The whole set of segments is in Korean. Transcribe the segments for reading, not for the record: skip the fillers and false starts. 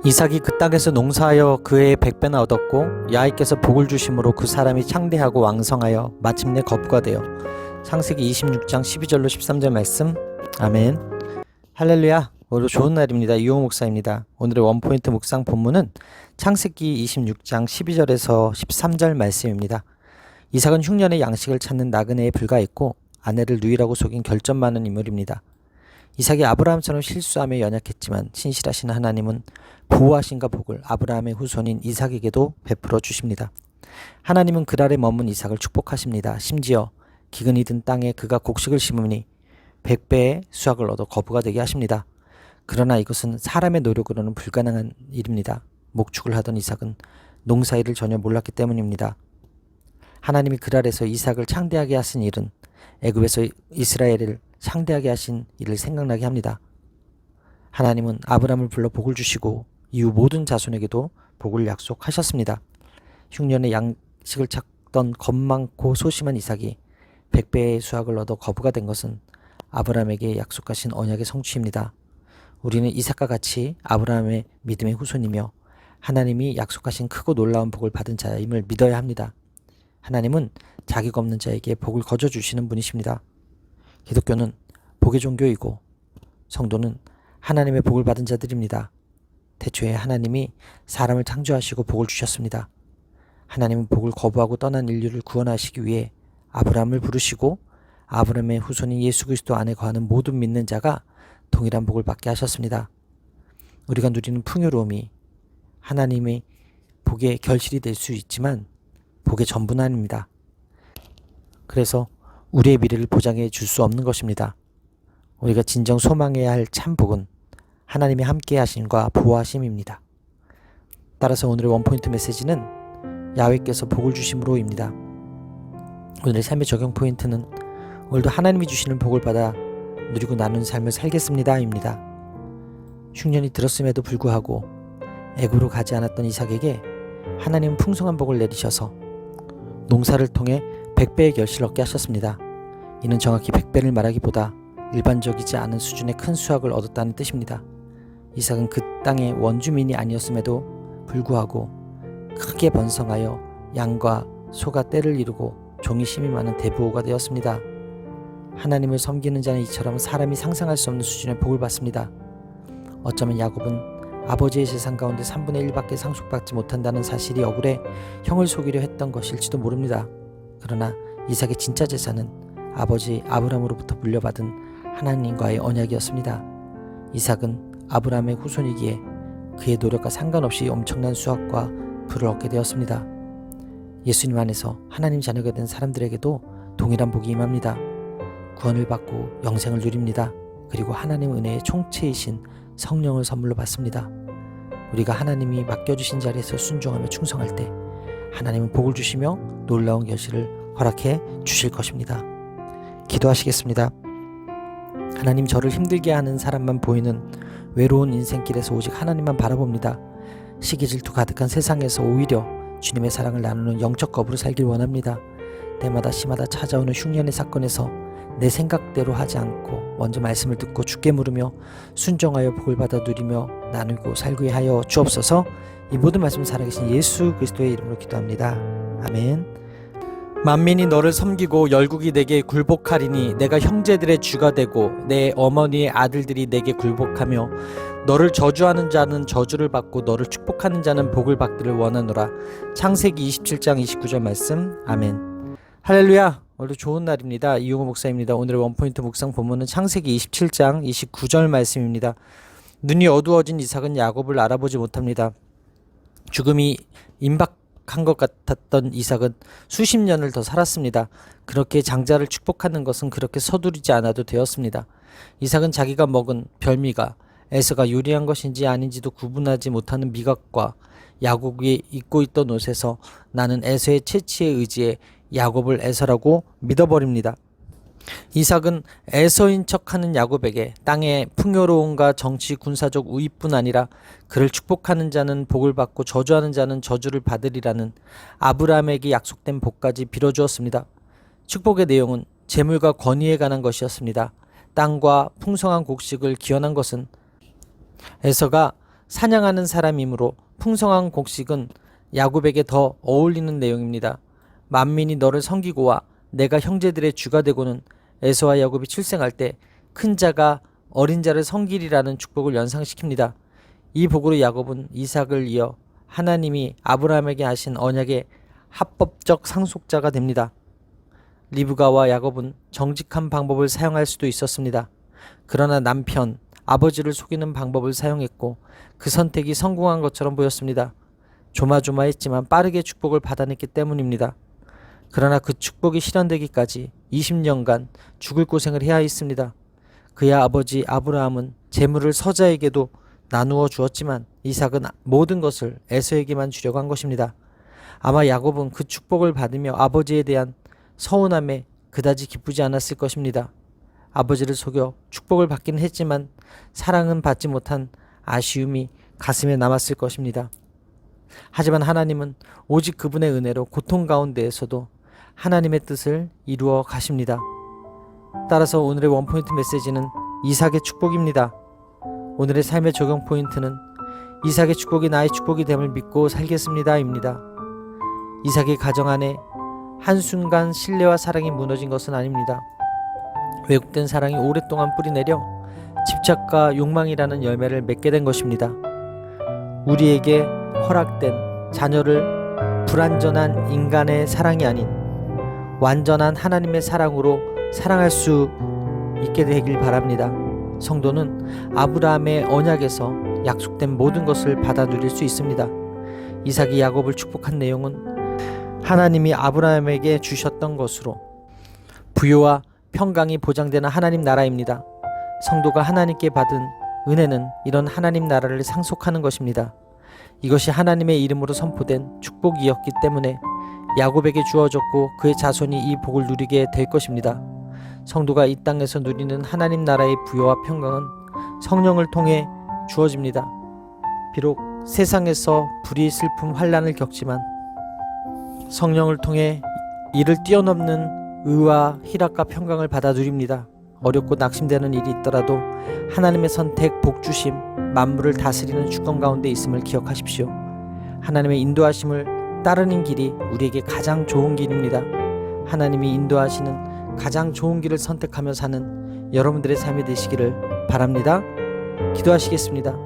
이삭이 그 땅에서 농사하여 그의 100배나 얻었고 야훼께서 복을 주심으로 그 사람이 창대하고 왕성하여 마침내 거부가 되어. 창세기 26장 12절로 13절 말씀. 아멘. 할렐루야. 오늘 좋은 날입니다. 이호 목사입니다. 오늘의 원포인트 묵상 본문은 창세기 26장 12절에서 13절 말씀입니다. 이삭은 흉년의 양식을 찾는 나그네에 불과했고 아내를 누이라고 속인 결점 많은 인물입니다. 이삭이 아브라함처럼 실수하며 연약했지만 신실하신 하나님은 보호하신가 복을 아브라함의 후손인 이삭에게도 베풀어 주십니다. 하나님은 그 아래 머문 이삭을 축복하십니다. 심지어 기근이 든 땅에 그가 곡식을 심으니 100배의 수확을 얻어 거부가 되게 하십니다. 그러나 이것은 사람의 노력으로는 불가능한 일입니다. 목축을 하던 이삭은 농사일을 전혀 몰랐기 때문입니다. 하나님이 그 아래서 이삭을 창대하게 하신 일은 애굽에서 이스라엘을 창대하게 하신 일을 생각나게 합니다. 하나님은 아브라함을 불러 복을 주시고 이후 모든 자손에게도 복을 약속하셨습니다. 흉년의 양식을 찾던 겁 많고 소심한 이삭이 100배의 수확을 얻어 거부가 된 것은 아브라함에게 약속하신 언약의 성취입니다. 우리는 이삭과 같이 아브라함의 믿음의 후손이며 하나님이 약속하신 크고 놀라운 복을 받은 자임을 믿어야 합니다. 하나님은 자격 없는 자에게 복을 거저 주시는 분이십니다. 기독교는 복의 종교이고 성도는 하나님의 복을 받은 자들입니다. 태초에 하나님이 사람을 창조하시고 복을 주셨습니다. 하나님은 복을 거부하고 떠난 인류를 구원하시기 위해 아브라함을 부르시고 아브라함의 후손인 예수 그리스도 안에 거하는 모든 믿는 자가 동일한 복을 받게 하셨습니다. 우리가 누리는 풍요로움이 하나님의 복의 결실이 될 수 있지만 복의 전부는 아닙니다. 그래서 우리의 미래를 보장해 줄 수 없는 것입니다. 우리가 진정 소망해야 할 참 복은 하나님이 함께 하심과 보호하심입니다. 따라서 오늘의 원포인트 메시지는 야훼께서 복을 주심으로입니다. 오늘의 삶의 적용 포인트는 오늘도 하나님이 주시는 복을 받아 누리고 나누는 삶을 살겠습니다 입니다. 흉년이 들었음에도 불구하고 애굽으로 가지 않았던 이삭에게 하나님은 풍성한 복을 내리셔서 농사를 통해 100배의 결실을 얻게 하셨습니다. 이는 정확히 100배를 말하기보다 일반적이지 않은 수준의 큰 수확을 얻었다는 뜻입니다. 이삭은 그 땅의 원주민이 아니었음에도 불구하고 크게 번성하여 양과 소가 떼를 이루고 종이 심이 많은 대부호가 되었습니다. 하나님을 섬기는 자는 이처럼 사람이 상상할 수 없는 수준의 복을 받습니다. 어쩌면 야곱은 아버지의 재산 가운데 3분의 1밖에 상속받지 못한다는 사실이 억울해 형을 속이려 했던 것일지도 모릅니다. 그러나 이삭의 진짜 재산은 아버지 아브라함으로부터 물려받은 하나님과의 언약이었습니다. 이삭은 아브라함의 후손이기에 그의 노력과 상관없이 엄청난 수확과 부를 얻게 되었습니다. 예수님 안에서 하나님 자녀가 된 사람들에게도 동일한 복이 임합니다. 구원을 받고 영생을 누립니다. 그리고 하나님의 은혜의 총체이신 성령을 선물로 받습니다. 우리가 하나님이 맡겨주신 자리에서 순종하며 충성할 때 하나님은 복을 주시며 놀라운 결실을 허락해 주실 것입니다. 기도하시겠습니다. 하나님, 저를 힘들게 하는 사람만 보이는 외로운 인생길에서 오직 하나님만 바라봅니다. 시기 질투 가득한 세상에서 오히려 주님의 사랑을 나누는 영적 거부로 살길 원합니다. 때마다 시마다 찾아오는 흉년의 사건에서 내 생각대로 하지 않고 먼저 말씀을 듣고 주께 물으며 순종하여 복을 받아 누리며 나누고 살게 하여 주옵소서. 이 모든 말씀 살아계신 예수 그리스도의 이름으로 기도합니다. 아멘. 만민이 너를 섬기고 열국이 내게 굴복하리니 내가 형제들의 주가 되고 내 어머니의 아들들이 내게 굴복하며 너를 저주하는 자는 저주를 받고 너를 축복하는 자는 복을 받기를 원하노라. 창세기 27장 29절 말씀. 아멘. 할렐루야. 오늘도 좋은 날입니다. 이용호 목사입니다. 오늘의 원포인트 묵상 본문은 창세기 27장 29절 말씀입니다. 눈이 어두워진 이삭은 야곱을 알아보지 못합니다. 죽음이 임박한 것 같았던 이삭은 수십 년을 더 살았습니다. 그렇게 장자를 축복하는 것은 그렇게 서두르지 않아도 되었습니다. 이삭은 자기가 먹은 별미가 에서가 요리한 것인지 아닌지도 구분하지 못하는 미각과 야곱이 입고 있던 옷에서 나는 에서의 채취에 의지해 야곱을 에서라고 믿어버립니다. 이삭은 에서인 척하는 야곱에게 땅의 풍요로움과 정치 군사적 우위뿐 아니라 그를 축복하는 자는 복을 받고 저주하는 자는 저주를 받으리라는 아브라함에게 약속된 복까지 빌어주었습니다. 축복의 내용은 재물과 권위에 관한 것이었습니다. 땅과 풍성한 곡식을 기원한 것은 에서가 사냥하는 사람이므로 풍성한 곡식은 야곱에게 더 어울리는 내용입니다. 만민이 너를 섬기고와 내가 형제들의 주가 되고는 에서와 야곱이 출생할 때 큰 자가 어린 자를 섬기리라는 축복을 연상시킵니다. 이 복으로 야곱은 이삭을 이어 하나님이 아브라함에게 하신 언약의 합법적 상속자가 됩니다. 리브가와 야곱은 정직한 방법을 사용할 수도 있었습니다. 그러나 남편, 아버지를 속이는 방법을 사용했고 그 선택이 성공한 것처럼 보였습니다. 조마조마했지만 빠르게 축복을 받아냈기 때문입니다. 그러나 그 축복이 실현되기까지 20년간 죽을 고생을 해야 했습니다. 그의 아버지 아브라함은 재물을 서자에게도 나누어 주었지만 이삭은 모든 것을 에서에게만 주려고 한 것입니다. 아마 야곱은 그 축복을 받으며 아버지에 대한 서운함에 그다지 기쁘지 않았을 것입니다. 아버지를 속여 축복을 받긴 했지만 사랑은 받지 못한 아쉬움이 가슴에 남았을 것입니다. 하지만 하나님은 오직 그분의 은혜로 고통 가운데에서도 하나님의 뜻을 이루어 가십니다. 따라서 오늘의 원포인트 메시지는 이삭의 축복입니다. 오늘의 삶의 적용 포인트는 이삭의 축복이 나의 축복이 됨을 믿고 살겠습니다 입니다. 이삭의 가정 안에 한순간 신뢰와 사랑이 무너진 것은 아닙니다. 왜곡된 사랑이 오랫동안 뿌리내려 집착과 욕망이라는 열매를 맺게 된 것입니다. 우리에게 허락된 자녀를 불완전한 인간의 사랑이 아닌 완전한 하나님의 사랑으로 사랑할 수 있게 되길 바랍니다. 성도는 아브라함의 언약에서 약속된 모든 것을 받아 누릴 수 있습니다. 이삭이 야곱을 축복한 내용은 하나님이 아브라함에게 주셨던 것으로 부요와 평강이 보장되는 하나님 나라입니다. 성도가 하나님께 받은 은혜는 이런 하나님 나라를 상속하는 것입니다. 이것이 하나님의 이름으로 선포된 축복이었기 때문에 야곱에게 주어졌고 그의 자손이 이 복을 누리게 될 것입니다. 성도가 이 땅에서 누리는 하나님 나라의 부요와 평강은 성령을 통해 주어집니다. 비록 세상에서 불의, 슬픔, 환난을 겪지만 성령을 통해 이를 뛰어넘는 의와 희락과 평강을 받아 누립니다. 어렵고 낙심되는 일이 있더라도 하나님의 선택, 복주심, 만물을 다스리는 주권 가운데 있음을 기억하십시오. 하나님의 인도하심을 따르는 길이 우리에게 가장 좋은 길입니다. 하나님이 인도하시는 가장 좋은 길을 선택하며 사는 여러분들의 삶이 되시기를 바랍니다. 기도하시겠습니다.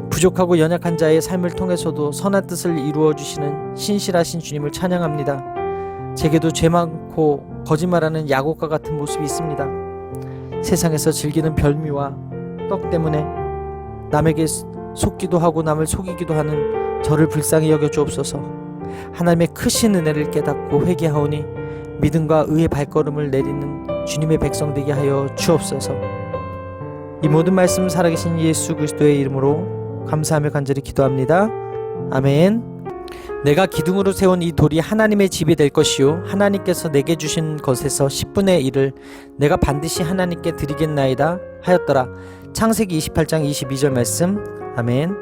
부족하고 연약한 자의 삶을 통해서도 선한 뜻을 이루어 주시는 신실하신 주님을 찬양합니다. 제게도 죄 많고 거짓말하는 야곱과 같은 모습이 있습니다. 세상에서 즐기는 별미와 떡 때문에 남에게 속기도 하고 남을 속이기도 하는 저를 불쌍히 여겨 주옵소서. 하나님의 크신 은혜를 깨닫고 회개하오니 믿음과 의의 발걸음을 내리는 주님의 백성 되게 하여 주옵소서. 이 모든 말씀 살아계신 예수 그리스도의 이름으로 감사하며 간절히 기도합니다. 아멘. 내가 기둥으로 세운 이 돌이 하나님의 집이 될 것이요 하나님께서 내게 주신 것에서 10분의 1을 내가 반드시 하나님께 드리겠나이다 하였더라. 창세기 28장 22절 말씀. 아멘.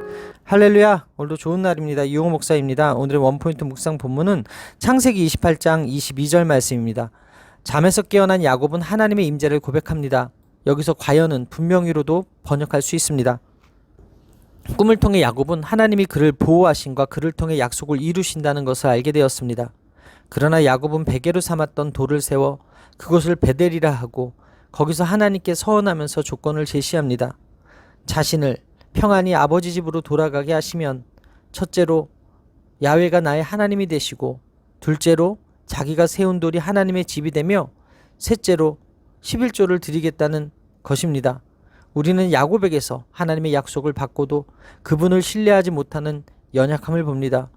할렐루야. 오늘도 좋은 날입니다. 이용호 목사입니다. 오늘의 원포인트 묵상 본문은 창세기 28장 22절 말씀입니다. 잠에서 깨어난 야곱은 하나님의 임재를 고백합니다. 여기서 과연은 분명히로도 번역할 수 있습니다. 꿈을 통해 야곱은 하나님이 그를 보호하신과 그를 통해 약속을 이루신다는 것을 알게 되었습니다. 그러나 야곱은 베개로 삼았던 돌을 세워 그곳을 베델이라 하고 거기서 하나님께 서원하면서 조건을 제시합니다. 자신을 평안히 아버지 집으로 돌아가게 하시면 첫째로 야훼가 나의 하나님이 되시고 둘째로 자기가 세운 돌이 하나님의 집이 되며 셋째로 11조를 드리겠다는 것입니다. 우리는 야곱에게서 하나님의 약속을 받고도 그분을 신뢰하지 못하는 연약함을 봅니다.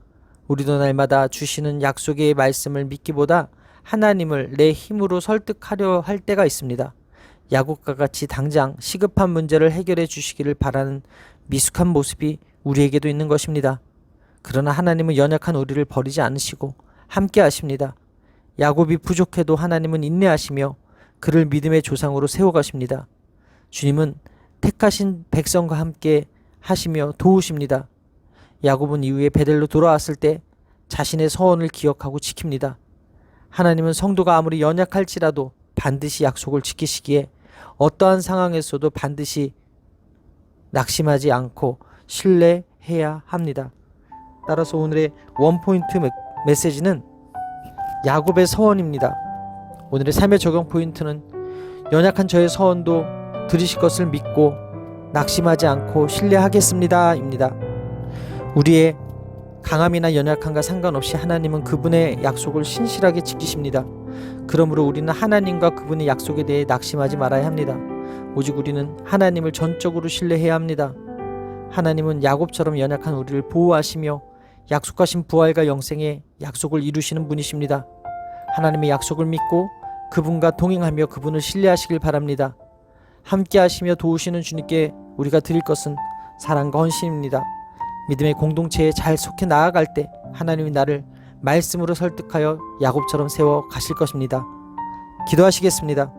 우리도 날마다 주시는 약속의 말씀을 믿기보다 하나님을 내 힘으로 설득하려 할 때가 있습니다. 야곱과 같이 당장 시급한 문제를 해결해 주시기를 바라는 미숙한 모습이 우리에게도 있는 것입니다. 그러나 하나님은 연약한 우리를 버리지 않으시고 함께 하십니다. 야곱이 부족해도 하나님은 인내하시며 그를 믿음의 조상으로 세워가십니다. 주님은 택하신 백성과 함께 하시며 도우십니다. 야곱은 이후에 베델로 돌아왔을 때 자신의 서원을 기억하고 지킵니다. 하나님은 성도가 아무리 연약할지라도 반드시 약속을 지키시기에 어떠한 상황에서도 반드시 낙심하지 않고 신뢰해야 합니다. 따라서 오늘의 원포인트 메시지는 야곱의 서원입니다. 오늘의 삶의 적용 포인트는 연약한 저의 서원도 들으실 것을 믿고 낙심하지 않고 신뢰하겠습니다 입니다. 우리의 강함이나 연약함과 상관없이 하나님은 그분의 약속을 신실하게 지키십니다. 그러므로 우리는 하나님과 그분의 약속에 대해 낙심하지 말아야 합니다. 오직 우리는 하나님을 전적으로 신뢰해야 합니다. 하나님은 야곱처럼 연약한 우리를 보호하시며 약속하신 부활과 영생의 약속을 이루시는 분이십니다. 하나님의 약속을 믿고 그분과 동행하며 그분을 신뢰하시길 바랍니다. 함께 하시며 도우시는 주님께 우리가 드릴 것은 사랑과 헌신입니다. 믿음의 공동체에 잘 속해 나아갈 때 하나님이 나를 말씀으로 설득하여 야곱처럼 세워 가실 것입니다. 기도하시겠습니다.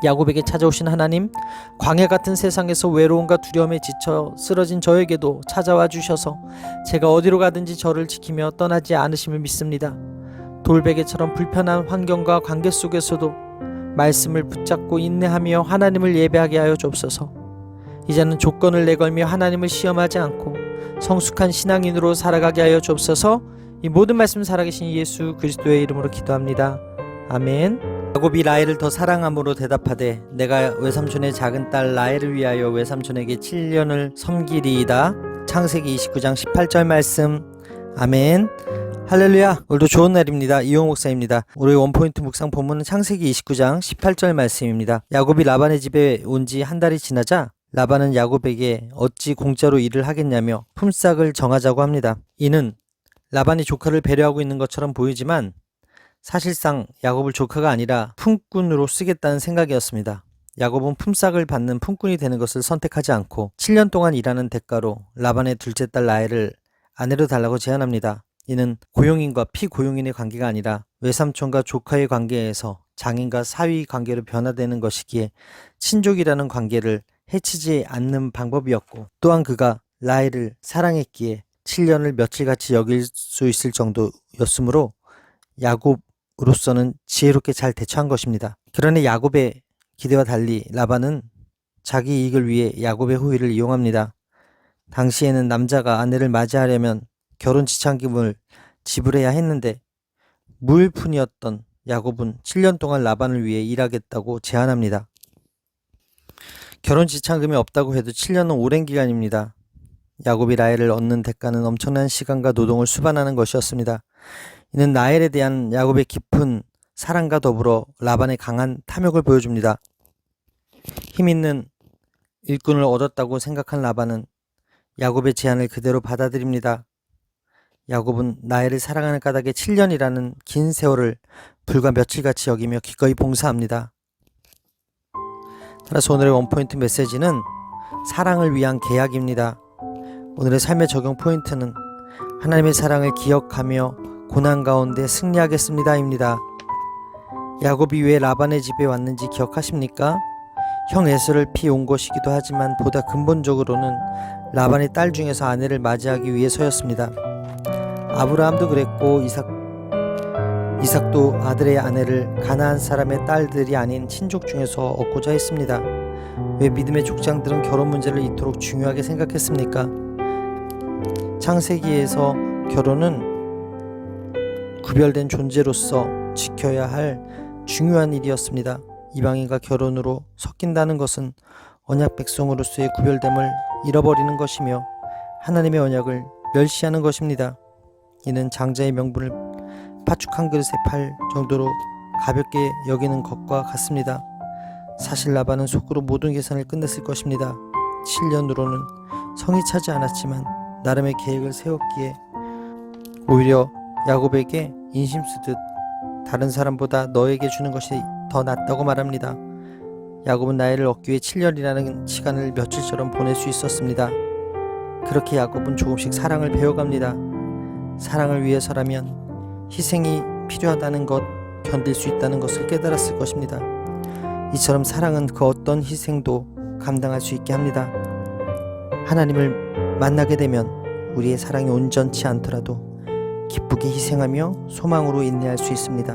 야곱에게 찾아오신 하나님, 광야 같은 세상에서 외로움과 두려움에 지쳐 쓰러진 저에게도 찾아와 주셔서 제가 어디로 가든지 저를 지키며 떠나지 않으심을 믿습니다. 돌베개처럼 불편한 환경과 관계 속에서도 말씀을 붙잡고 인내하며 하나님을 예배하게 하여 주옵소서. 이제는 조건을 내걸며 하나님을 시험하지 않고 성숙한 신앙인으로 살아가게 하여 주옵소서. 이 모든 말씀 살아계신 예수 그리스도의 이름으로 기도합니다. 아멘. 야곱이 라헬을 더 사랑함으로 대답하되 내가 외삼촌의 작은 딸 라헬을 위하여 외삼촌에게 7년을 섬기리이다. 창세기 29장 18절 말씀. 아멘. 할렐루야. 오늘도 좋은 날입니다. 이용 목사입니다. 오늘 원포인트 묵상 본문은 창세기 29장 18절 말씀입니다. 야곱이 라반의 집에 온 지 한 달이 지나자 라반은 야곱에게 어찌 공짜로 일을 하겠냐며 품삯을 정하자고 합니다. 이는 라반이 조카를 배려하고 있는 것처럼 보이지만 사실상 야곱을 조카가 아니라 품꾼으로 쓰겠다는 생각이었습니다. 야곱은 품삯을 받는 품꾼이 되는 것을 선택하지 않고 7년 동안 일하는 대가로 라반의 둘째 딸 라헬을 아내로 달라고 제안합니다. 이는 고용인과 피고용인의 관계가 아니라 외삼촌과 조카의 관계에서 장인과 사위 관계로 변화되는 것이기에 친족이라는 관계를 해치지 않는 방법이었고, 또한 그가 라헬을 사랑했기에 7년을 며칠같이 여길 수 있을 정도였으므로 야곱으로서는 지혜롭게 잘 대처한 것입니다. 그러나 야곱의 기대와 달리 라반은 자기 이익을 위해 야곱의 호의를 이용합니다. 당시에는 남자가 아내를 맞이하려면 결혼 지참금을 지불해야 했는데 무일푼이었던 야곱은 7년 동안 라반을 위해 일하겠다고 제안합니다. 결혼 지참금이 없다고 해도 7년은 오랜 기간입니다. 야곱이 라헬을 얻는 대가는 엄청난 시간과 노동을 수반하는 것이었습니다. 이는 라헬에 대한 야곱의 깊은 사랑과 더불어 라반의 강한 탐욕을 보여줍니다. 힘있는 일꾼을 얻었다고 생각한 라반은 야곱의 제안을 그대로 받아들입니다. 야곱은 라헬을 사랑하는 까닭에 7년이라는 긴 세월을 불과 며칠같이 여기며 기꺼이 봉사합니다. 따라서 오늘의 원포인트 메시지는 사랑을 위한 계약입니다. 오늘의 삶의 적용 포인트는 하나님의 사랑을 기억하며 고난 가운데 승리하겠습니다 입니다. 야곱이 왜 라반의 집에 왔는지 기억하십니까? 형 에서를 피온 것이기도 하지만 보다 근본적으로는 라반의 딸 중에서 아내를 맞이하기 위해서였습니다. 아브라함도 그랬고 이삭도 아들의 아내를 가나안 사람의 딸들이 아닌 친족 중에서 얻고자 했습니다. 왜 믿음의 족장들은 결혼 문제를 이토록 중요하게 생각했습니까? 창세기에서 결혼은 구별된 존재로서 지켜야 할 중요한 일이었습니다. 이방인과 결혼으로 섞인다는 것은 언약 백성으로서의 구별됨을 잃어버리는 것이며 하나님의 언약을 멸시하는 것입니다. 이는 장자의 명분을 팥죽 한 그릇에 팔 정도로 가볍게 여기는 것과 같습니다. 사실 라반은 속으로 모든 계산을 끝냈을 것입니다. 7년으로는 성이 차지 않았지만 나름의 계획을 세웠기에 오히려 야곱에게 인심 쓰듯 다른 사람보다 너에게 주는 것이 더 낫다고 말합니다. 야곱은 라헬을 얻기 위해 7년이라는 시간을 며칠처럼 보낼 수 있었습니다. 그렇게 야곱은 조금씩 사랑을 배워갑니다. 사랑을 위해서라면 희생이 필요하다는 것, 견딜 수 있다는 것을 깨달았을 것입니다. 이처럼 사랑은 그 어떤 희생도 감당할 수 있게 합니다. 하나님을 만나게 되면 우리의 사랑이 온전치 않더라도 기쁘게 희생하며 소망으로 인내할 수 있습니다.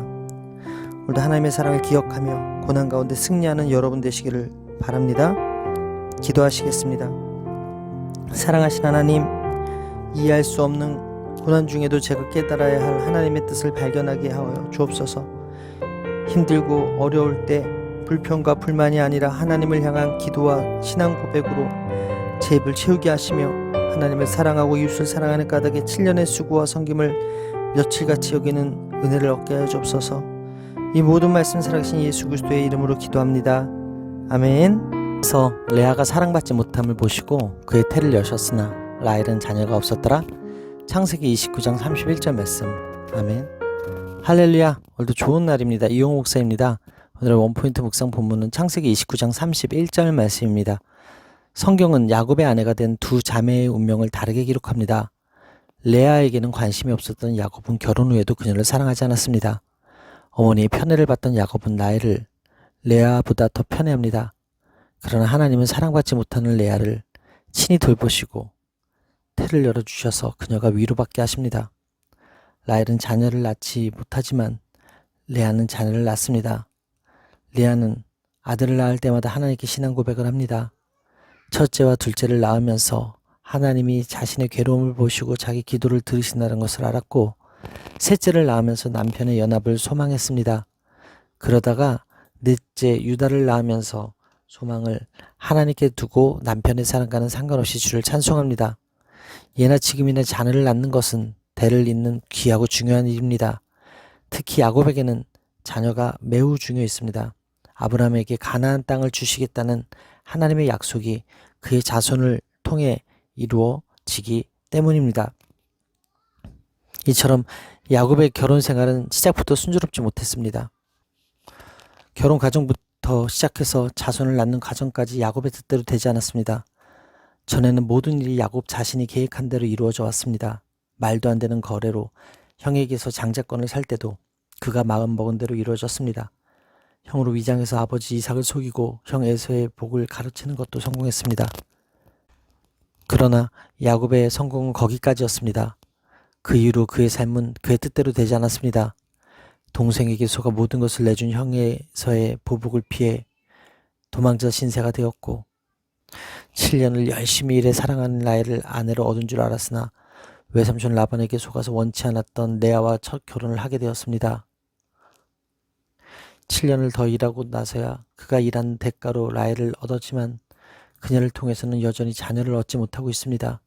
오늘도 하나님의 사랑을 기억하며 고난 가운데 승리하는 여러분 되시기를 바랍니다. 기도하시겠습니다. 사랑하신 하나님, 이해할 수 없는 고난 중에도 제가 깨달아야 할 하나님의 뜻을 발견하게 하여 주옵소서. 힘들고 어려울 때 불평과 불만이 아니라 하나님을 향한 기도와 신앙 고백으로 제 입을 채우게 하시며 하나님을 사랑하고 이웃을 사랑하는 까닭에 7년의 수고와 섬김을 며칠같이 여기는 은혜를 얻게 하여 주옵소서. 이 모든 말씀 살아계신 예수 그리스도의 이름으로 기도합니다. 아멘. 그래서 레아가 사랑받지 못함을 보시고 그의 태를 여셨으나 라헬은 자녀가 없었더라. 창세기 29장 31절 말씀. 아멘. 할렐루야. 오늘도 좋은 날입니다. 이용호 목사입니다. 오늘의 원포인트 묵상 본문은 창세기 29장 31절 말씀입니다. 성경은 야곱의 아내가 된 두 자매의 운명을 다르게 기록합니다. 레아에게는 관심이 없었던 야곱은 결혼 후에도 그녀를 사랑하지 않았습니다. 어머니의 편애를 받던 야곱은 라헬을 레아보다 더 편애합니다. 그러나 하나님은 사랑받지 못하는 레아를 친히 돌보시고 태를 열어주셔서 그녀가 위로받게 하십니다. 라헬은 자녀를 낳지 못하지만 레아는 자녀를 낳습니다. 레아는 아들을 낳을 때마다 하나님께 신앙 고백을 합니다. 첫째와 둘째를 낳으면서 하나님이 자신의 괴로움을 보시고 자기 기도를 들으신다는 것을 알았고, 셋째를 낳으면서 남편의 연합을 소망했습니다. 그러다가 넷째 유다를 낳으면서 소망을 하나님께 두고 남편의 사랑과는 상관없이 주를 찬송합니다. 예나 지금이나 자녀를 낳는 것은 대를 잇는 귀하고 중요한 일입니다. 특히 야곱에게는 자녀가 매우 중요했습니다. 아브라함에게 가나안 땅을 주시겠다는 하나님의 약속이 그의 자손을 통해 이루어지기 때문입니다. 이처럼 야곱의 결혼 생활은 시작부터 순조롭지 못했습니다. 결혼 과정부터 시작해서 자손을 낳는 과정까지 야곱의 뜻대로 되지 않았습니다. 전에는 모든 일이 야곱 자신이 계획한 대로 이루어져 왔습니다. 말도 안 되는 거래로 형에게서 장자권을 살 때도 그가 마음먹은 대로 이루어졌습니다. 형으로 위장해서 아버지 이삭을 속이고 형 에서의 복을 가로채는 것도 성공했습니다. 그러나 야곱의 성공은 거기까지였습니다. 그 이후로 그의 삶은 그의 뜻대로 되지 않았습니다. 동생에게 속아 모든 것을 내준 형에서의 보복을 피해 도망자 신세가 되었고, 7년을 열심히 일해 사랑하는 라헬을 아내로 얻은 줄 알았으나 외삼촌 라반에게 속아서 원치 않았던 레아와 첫 결혼을 하게 되었습니다. 7년을 더 일하고 나서야 그가 일한 대가로 라헬을 얻었지만 그녀를 통해서는 여전히 자녀를 얻지 못하고 있습니다.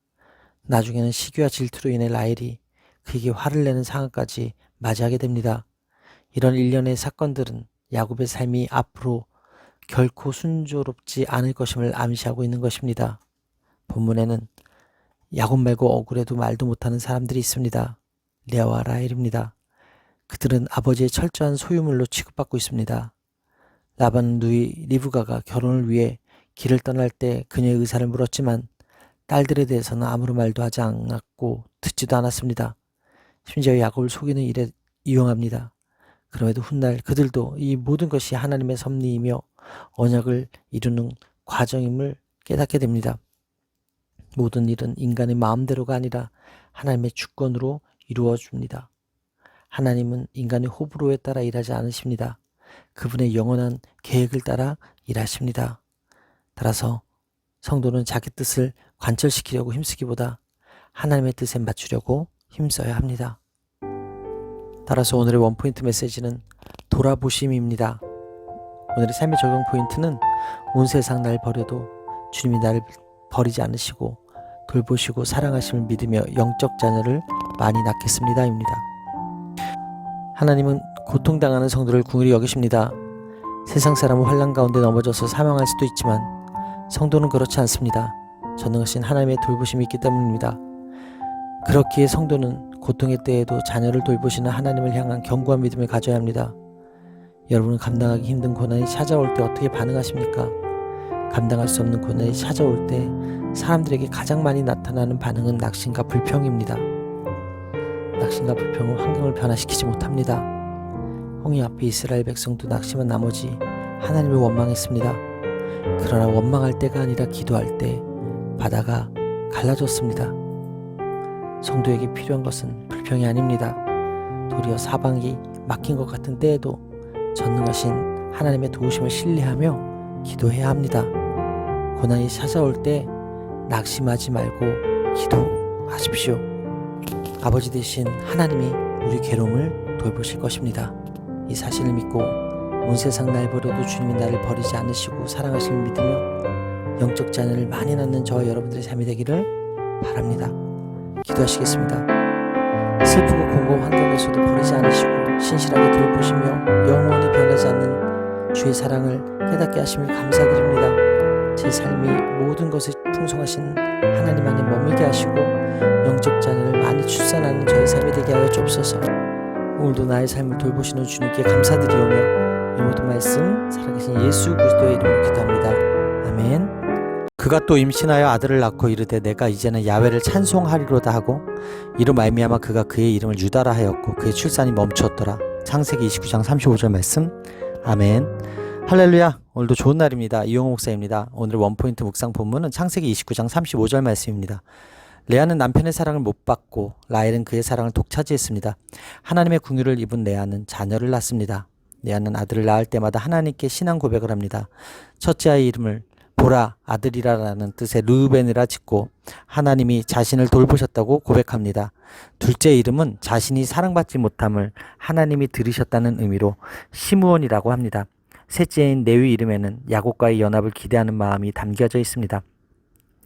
나중에는 시기와 질투로 인해 라헬이 그에게 화를 내는 상황까지 맞이하게 됩니다. 이런 일련의 사건들은 야곱의 삶이 앞으로 결코 순조롭지 않을 것임을 암시하고 있는 것입니다. 본문에는 야곱 말고 억울해도 말도 못하는 사람들이 있습니다. 레아와 라헬입니다. 그들은 아버지의 철저한 소유물로 취급받고 있습니다. 라반은 누이 리브가가 결혼을 위해 길을 떠날 때 그녀의 의사를 물었지만 딸들에 대해서는 아무런 말도 하지 않았고 듣지도 않았습니다. 심지어 야곱을 속이는 일에 이용합니다. 그럼에도 훗날 그들도 이 모든 것이 하나님의 섭리이며 언약을 이루는 과정임을 깨닫게 됩니다. 모든 일은 인간의 마음대로가 아니라 하나님의 주권으로 이루어집니다. 하나님은 인간의 호불호에 따라 일하지 않으십니다. 그분의 영원한 계획을 따라 일하십니다. 따라서 성도는 자기 뜻을 관철시키려고 힘쓰기보다 하나님의 뜻에 맞추려고 힘써야 합니다. 따라서 오늘의 원포인트 메시지는 돌아보심입니다. 오늘의 삶의 적용 포인트는 온 세상 날 버려도 주님이 나를 버리지 않으시고 돌보시고 사랑하심을 믿으며 영적 자녀를 많이 낳겠습니다입니다. 하나님은 고통당하는 성도를 긍휼히 여기십니다. 세상 사람은 환난 가운데 넘어져서 사망할 수도 있지만 성도는 그렇지 않습니다. 전능하신 하나님의 돌보심이 있기 때문입니다. 그렇기에 성도는 고통의 때에도 자녀를 돌보시는 하나님을 향한 견고한 믿음을 가져야 합니다. 여러분은 감당하기 힘든 고난이 찾아올 때 어떻게 반응하십니까? 감당할 수 없는 고난이 찾아올 때 사람들에게 가장 많이 나타나는 반응은 낙심과 불평입니다. 낙심과 불평은 환경을 변화시키지 못합니다. 홍해 앞에 이스라엘 백성도 낙심한 나머지 하나님을 원망했습니다. 그러나 원망할 때가 아니라 기도할 때 바다가 갈라졌습니다. 성도에게 필요한 것은 불평이 아닙니다. 도리어 사방이 막힌 것 같은 때에도 전능하신 하나님의 도우심을 신뢰하며 기도해야 합니다. 고난이 찾아올 때 낙심하지 말고 기도하십시오. 아버지 되신 하나님이 우리 괴로움을 돌보실 것입니다. 이 사실을 믿고 온 세상 날 버려도 주님이 나를 버리지 않으시고 사랑하심을 믿으며 영적 자녀를 많이 낳는 저와 여러분들의 삶이 되기를 바랍니다. 기도하시겠습니다. 슬프고 공고한 환경에서도 버리지 않으시고 신실하게 돌보시며 영원히 변하지 않는 주의 사랑을 깨닫게 하심을 감사드립니다. 제 삶이 모든 것에 풍성하신 하나님 안에 머물게 하시고 영적 자녀를 많이 출산하는 저의 삶이 되게 하여 주옵소서. 오늘도 나의 삶을 돌보시는 주님께 감사드리오며 이 모든 말씀 살아계신 예수 그리스도의 이름으로 기도합니다. 아멘. 그가 또 임신하여 아들을 낳고 이르되 내가 이제는 야훼를 찬송하리로다 하고 이로 말미암아 그가 그의 이름을 유다라 하였고 그의 출산이 멈추었더라. 창세기 29장 35절 말씀. 아멘. 할렐루야. 오늘도 좋은 날입니다. 이용호 목사입니다. 오늘 원포인트 묵상 본문은 창세기 29장 35절 말씀입니다. 레아는 남편의 사랑을 못 받고 라헬은 그의 사랑을 독차지했습니다. 하나님의 궁유를 입은 레아는 자녀를 낳습니다. 레아는 아들을 낳을 때마다 하나님께 신앙 고백을 합니다. 첫째 아이 이름을 보라 아들이라라는 뜻의 르우벤이라 짓고 하나님이 자신을 돌보셨다고 고백합니다. 둘째 이름은 자신이 사랑받지 못함을 하나님이 들으셨다는 의미로 시므온이라고 합니다. 셋째인 레위 이름에는 야곱과의 연합을 기대하는 마음이 담겨져 있습니다.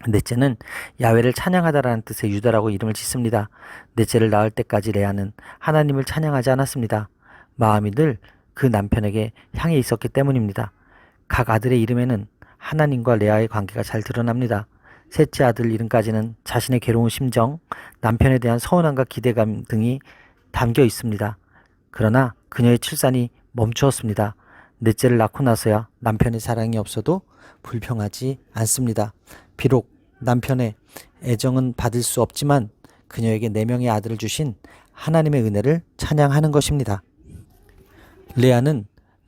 넷째는 야훼를 찬양하다라는 뜻의 유다라고 이름을 짓습니다. 넷째를 낳을 때까지 레아는 하나님을 찬양하지 않았습니다. 마음이 늘 그 남편에게 향해 있었기 때문입니다. 각 아들의 이름에는 하나님과 레아의 관계가 잘 드러납니다. 셋째 아들 이름까지는 자신의 괴로운 심정, 남편에 대한 서운함과 기대감 등이 담겨 있습니다. 그러나 그녀의 출산이 멈추었습니다. 넷째를 낳고 나서야 남편의 사랑이 없어도 불평하지 않습니다. 비록 남편의 애정은 받을 수 없지만 그녀에게 4명의 아들을 주신 하나님의 은혜를 찬양하는 것입니다. 레아는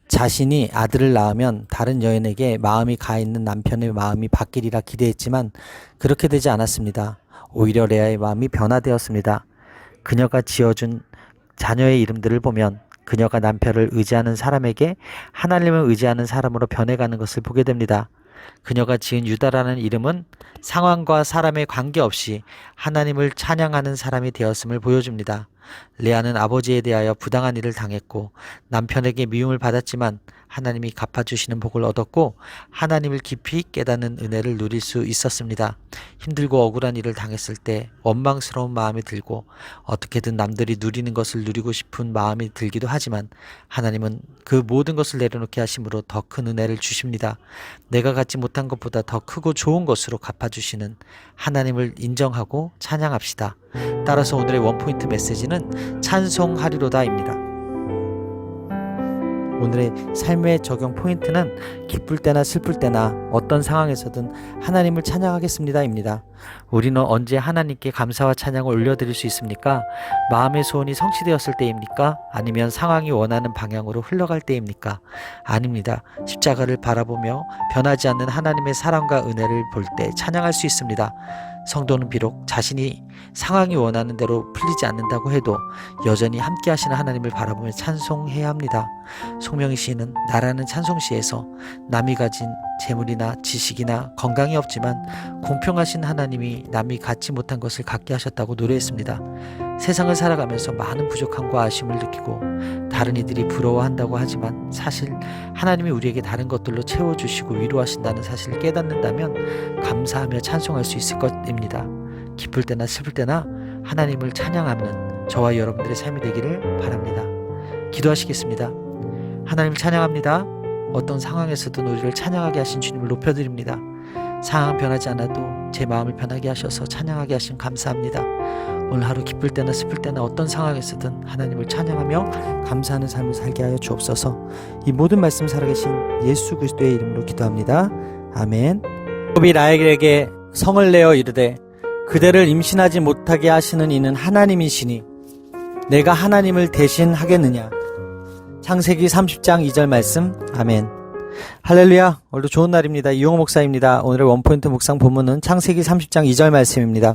자신이 아들을 낳으면 다른 여인에게 마음이 가 있는 남편의 마음이 바뀌리라 기대했지만 그렇게 되지 않았습니다. 오히려 레아의 마음이 변화되었습니다. 그녀가 지어준 자녀의 이름들을 보면 그녀가 남편을 의지하는 사람에게 하나님을 의지하는 사람으로 변해가는 것을 보게 됩니다. 그녀가 지은 유다라는 이름은 상황과 사람의 관계없이 하나님을 찬양하는 사람이 되었음을 보여줍니다. 레아는 아버지에 대하여 부당한 일을 당했고 남편에게 미움을 받았지만 하나님이 갚아주시는 복을 얻었고 하나님을 깊이 깨닫는 은혜를 누릴 수 있었습니다. 힘들고 억울한 일을 당했을 때 원망스러운 마음이 들고 어떻게든 남들이 누리는 것을 누리고 싶은 마음이 들기도 하지만 하나님은 그 모든 것을 내려놓게 하심으로 더 큰 은혜를 주십니다. 내가 갖지 못한 것보다 더 크고 좋은 것으로 갚아주시는 하나님을 인정하고 찬양합시다. 따라서 오늘의 원포인트 메시지는 찬송하리로다입니다. 오늘의 삶의 적용 포인트는 기쁠 때나 슬플 때나 어떤 상황에서든 하나님을 찬양하겠습니다입니다. 우리는 언제 하나님께 감사와 찬양을 올려드릴 수 있습니까? 마음의 소원이 성취되었을 때입니까? 아니면 상황이 원하는 방향으로 흘러갈 때입니까? 아닙니다. 십자가를 바라보며 변하지 않는 하나님의 사랑과 은혜를 볼 때 찬양할 수 있습니다. 성도는 비록 자신이 상황이 원하는 대로 풀리지 않는다고 해도 여전히 함께 하시는 하나님을 바라보며 찬송해야 합니다. 송명희 시인은 나라는 찬송시에서 남이 가진 재물이나 지식이나 건강이 없지만 공평하신 하나님이 남이 갖지 못한 것을 갖게 하셨다고 노래했습니다. 세상을 살아가면서 많은 부족함과 아쉬움을 느끼고 다른 이들이 부러워한다고 하지만 사실 하나님이 우리에게 다른 것들로 채워주시고 위로하신다는 사실을 깨닫는다면 감사하며 찬송할 수 있을 것입니다. 기쁠 때나 슬플 때나 하나님을 찬양하는 저와 여러분들의 삶이 되기를 바랍니다. 기도하시겠습니다. 하나님을 찬양합니다. 어떤 상황에서든 우리를 찬양하게 하신 주님을 높여드립니다. 상황 변하지 않아도 제 마음을 변하게 하셔서 찬양하게 하신 감사합니다. 오늘 하루 기쁠 때나 슬플 때나 어떤 상황에서든 하나님을 찬양하며 감사하는 삶을 살게 하여 주옵소서. 이 모든 말씀 살아계신 예수 그리스도의 이름으로 기도합니다. 아멘. 야곱이 라헬에게 성을 내어 이르되 그대를 임신하지 못하게 하시는 이는 하나님이시니 내가 하나님을 대신하겠느냐. 창세기 30장 2절 말씀. 아멘. 할렐루야. 오늘도 좋은 날입니다. 이용호 목사입니다. 오늘의 원포인트 묵상 본문은 창세기 30장 2절 말씀입니다.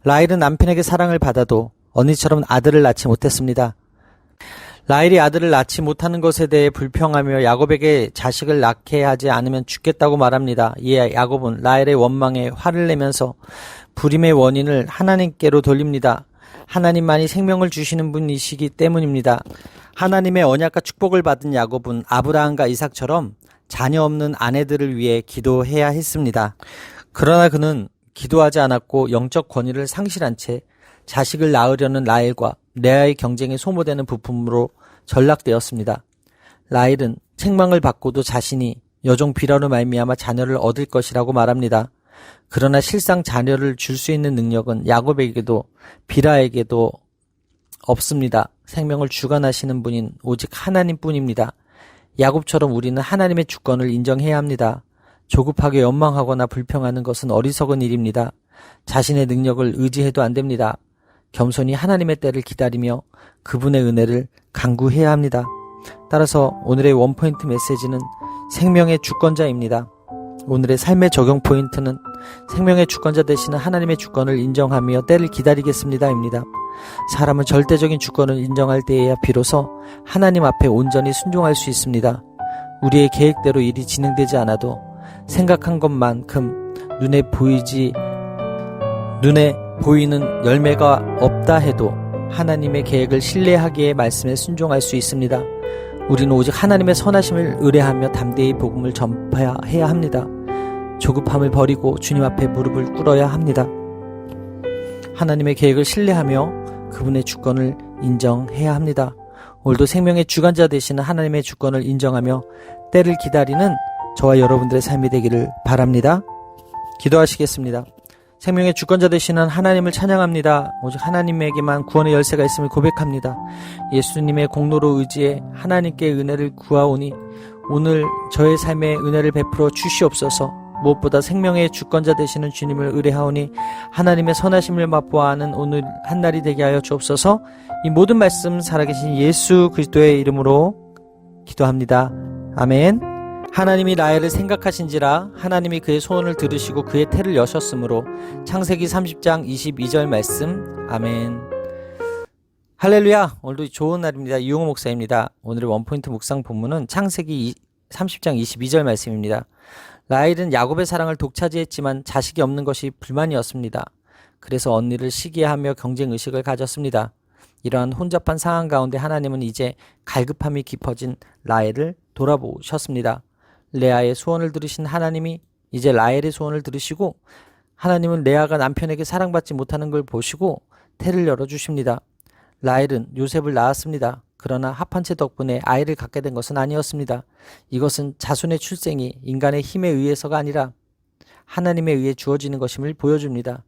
라헬은 남편에게 사랑을 받아도 언니처럼 아들을 낳지 못했습니다. 라헬이 아들을 낳지 못하는 것에 대해 불평하며 야곱에게 자식을 낳게 하지 않으면 죽겠다고 말합니다. 이에 야곱은 라헬의 원망에 화를 내면서 불임의 원인을 하나님께로 돌립니다. 하나님만이 생명을 주시는 분이시기 때문입니다. 하나님의 언약과 축복을 받은 야곱은 아브라함과 이삭처럼 자녀 없는 아내들을 위해 기도해야 했습니다. 그러나 그는 기도하지 않았고 영적 권위를 상실한 채 자식을 낳으려는 라헬과 레아의 경쟁에 소모되는 부품으로 전락되었습니다. 라헬은 책망을 받고도 자신이 여종 비라로 말미암아 자녀를 얻을 것이라고 말합니다. 그러나 실상 자녀를 줄 수 있는 능력은 야곱에게도 비라에게도 없습니다. 생명을 주관하시는 분인 오직 하나님뿐입니다. 야곱처럼 우리는 하나님의 주권을 인정해야 합니다. 조급하게 원망하거나 불평하는 것은 어리석은 일입니다. 자신의 능력을 의지해도 안 됩니다. 겸손히 하나님의 때를 기다리며 그분의 은혜를 간구해야 합니다. 따라서 오늘의 원포인트 메시지는 생명의 주권자입니다. 오늘의 삶의 적용 포인트는 생명의 주권자 되시는 하나님의 주권을 인정하며 때를 기다리겠습니다입니다. 사람은 절대적인 주권을 인정할 때에야 비로소 하나님 앞에 온전히 순종할 수 있습니다. 우리의 계획대로 일이 진행되지 않아도 생각한 것만큼 눈에 보이는 열매가 없다 해도 하나님의 계획을 신뢰하기에 말씀에 순종할 수 있습니다. 우리는 오직 하나님의 선하심을 의뢰하며 담대히 복음을 전파해야 합니다. 조급함을 버리고 주님 앞에 무릎을 꿇어야 합니다. 하나님의 계획을 신뢰하며 그분의 주권을 인정해야 합니다. 오늘도 생명의 주관자 되시는 하나님의 주권을 인정하며 때를 기다리는 저와 여러분들의 삶이 되기를 바랍니다. 기도하시겠습니다. 생명의 주권자 되시는 하나님을 찬양합니다. 오직 하나님에게만 구원의 열쇠가 있음을 고백합니다. 예수님의 공로로 의지해 하나님께 은혜를 구하오니 오늘 저의 삶에 은혜를 베풀어 주시옵소서. 무엇보다 생명의 주권자 되시는 주님을 의뢰하오니 하나님의 선하심을 맛보아하는 오늘 한날이 되게 하여 주옵소서. 이 모든 말씀 살아계신 예수 그리스도의 이름으로 기도합니다. 아멘. 하나님이 라헬을 생각하신지라 하나님이 그의 소원을 들으시고 그의 태를 여셨으므로. 창세기 30장 22절 말씀. 아멘. 할렐루야. 오늘도 좋은 날입니다. 이용호 목사입니다. 오늘의 원포인트 묵상 본문은 창세기 30장 22절 말씀입니다. 라헬은 야곱의 사랑을 독차지했지만 자식이 없는 것이 불만이었습니다. 그래서 언니를 시기하며 경쟁의식을 가졌습니다. 이러한 혼잡한 상황 가운데 하나님은 이제 갈급함이 깊어진 라헬을 돌아보셨습니다. 레아의 소원을 들으신 하나님이 이제 라헬의 소원을 들으시고, 하나님은 레아가 남편에게 사랑받지 못하는 걸 보시고 태를 열어주십니다. 라헬은 요셉을 낳았습니다. 그러나 합한채 덕분에 아이를 갖게 된 것은 아니었습니다. 이것은 자손의 출생이 인간의 힘에 의해서가 아니라 하나님에 의해 주어지는 것임을 보여줍니다.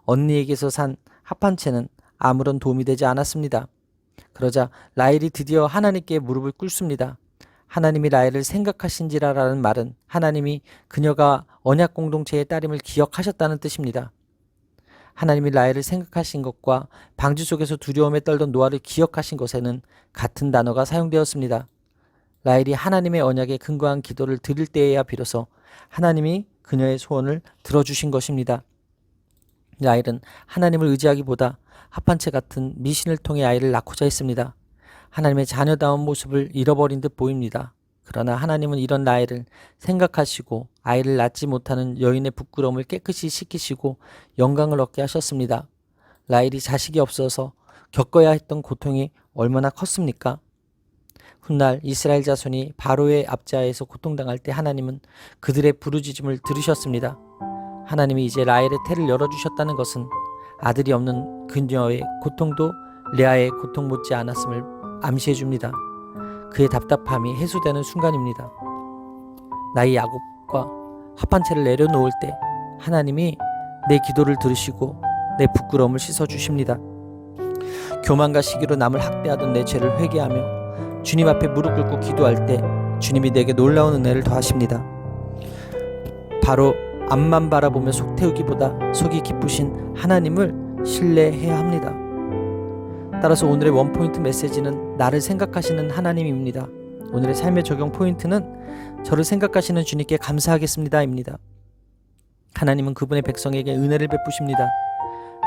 언니에게서 산 합한채는 아무런 도움이 되지 않았습니다. 그러자 라헬이 드디어 하나님께 무릎을 꿇습니다. 하나님이 라헬을 생각하신지라라는 말은 하나님이 그녀가 언약 공동체의 딸임을 기억하셨다는 뜻입니다. 하나님이 라헬을 생각하신 것과 방주 속에서 두려움에 떨던 노아를 기억하신 것에는 같은 단어가 사용되었습니다. 라헬이 하나님의 언약에 근거한 기도를 드릴 때에야 비로소 하나님이 그녀의 소원을 들어주신 것입니다. 라헬은 하나님을 의지하기보다 합한채 같은 미신을 통해 아이를 낳고자 했습니다. 하나님의 자녀다운 모습을 잃어버린 듯 보입니다. 그러나 하나님은 이런 라헬을 생각하시고 아이를 낳지 못하는 여인의 부끄러움을 깨끗이 씻기시고 영광을 얻게 하셨습니다. 라헬이 자식이 없어서 겪어야 했던 고통이 얼마나 컸습니까? 훗날 이스라엘 자손이 바로의 압제하에서 고통당할 때 하나님은 그들의 부르짖음을 들으셨습니다. 하나님이 이제 라헬의 태를 열어주셨다는 것은 아들이 없는 그녀의 고통도 레아의 고통 못지 않았음을 암시해 줍니다. 그의 답답함이 해소되는 순간입니다. 나의 야곱과 합한채를 내려놓을 때 하나님이 내 기도를 들으시고 내 부끄러움을 씻어주십니다. 교만과 시기로 남을 학대하던 내 죄를 회개하며 주님 앞에 무릎 꿇고 기도할 때 주님이 내게 놀라운 은혜를 더하십니다. 바로 앞만 바라보며 속 태우기보다 속이 기쁘신 하나님을 신뢰해야 합니다. 따라서 오늘의 원포인트 메시지는 나를 생각하시는 하나님입니다. 오늘의 삶의 적용 포인트는 저를 생각하시는 주님께 감사하겠습니다입니다. 하나님은 그분의 백성에게 은혜를 베푸십니다.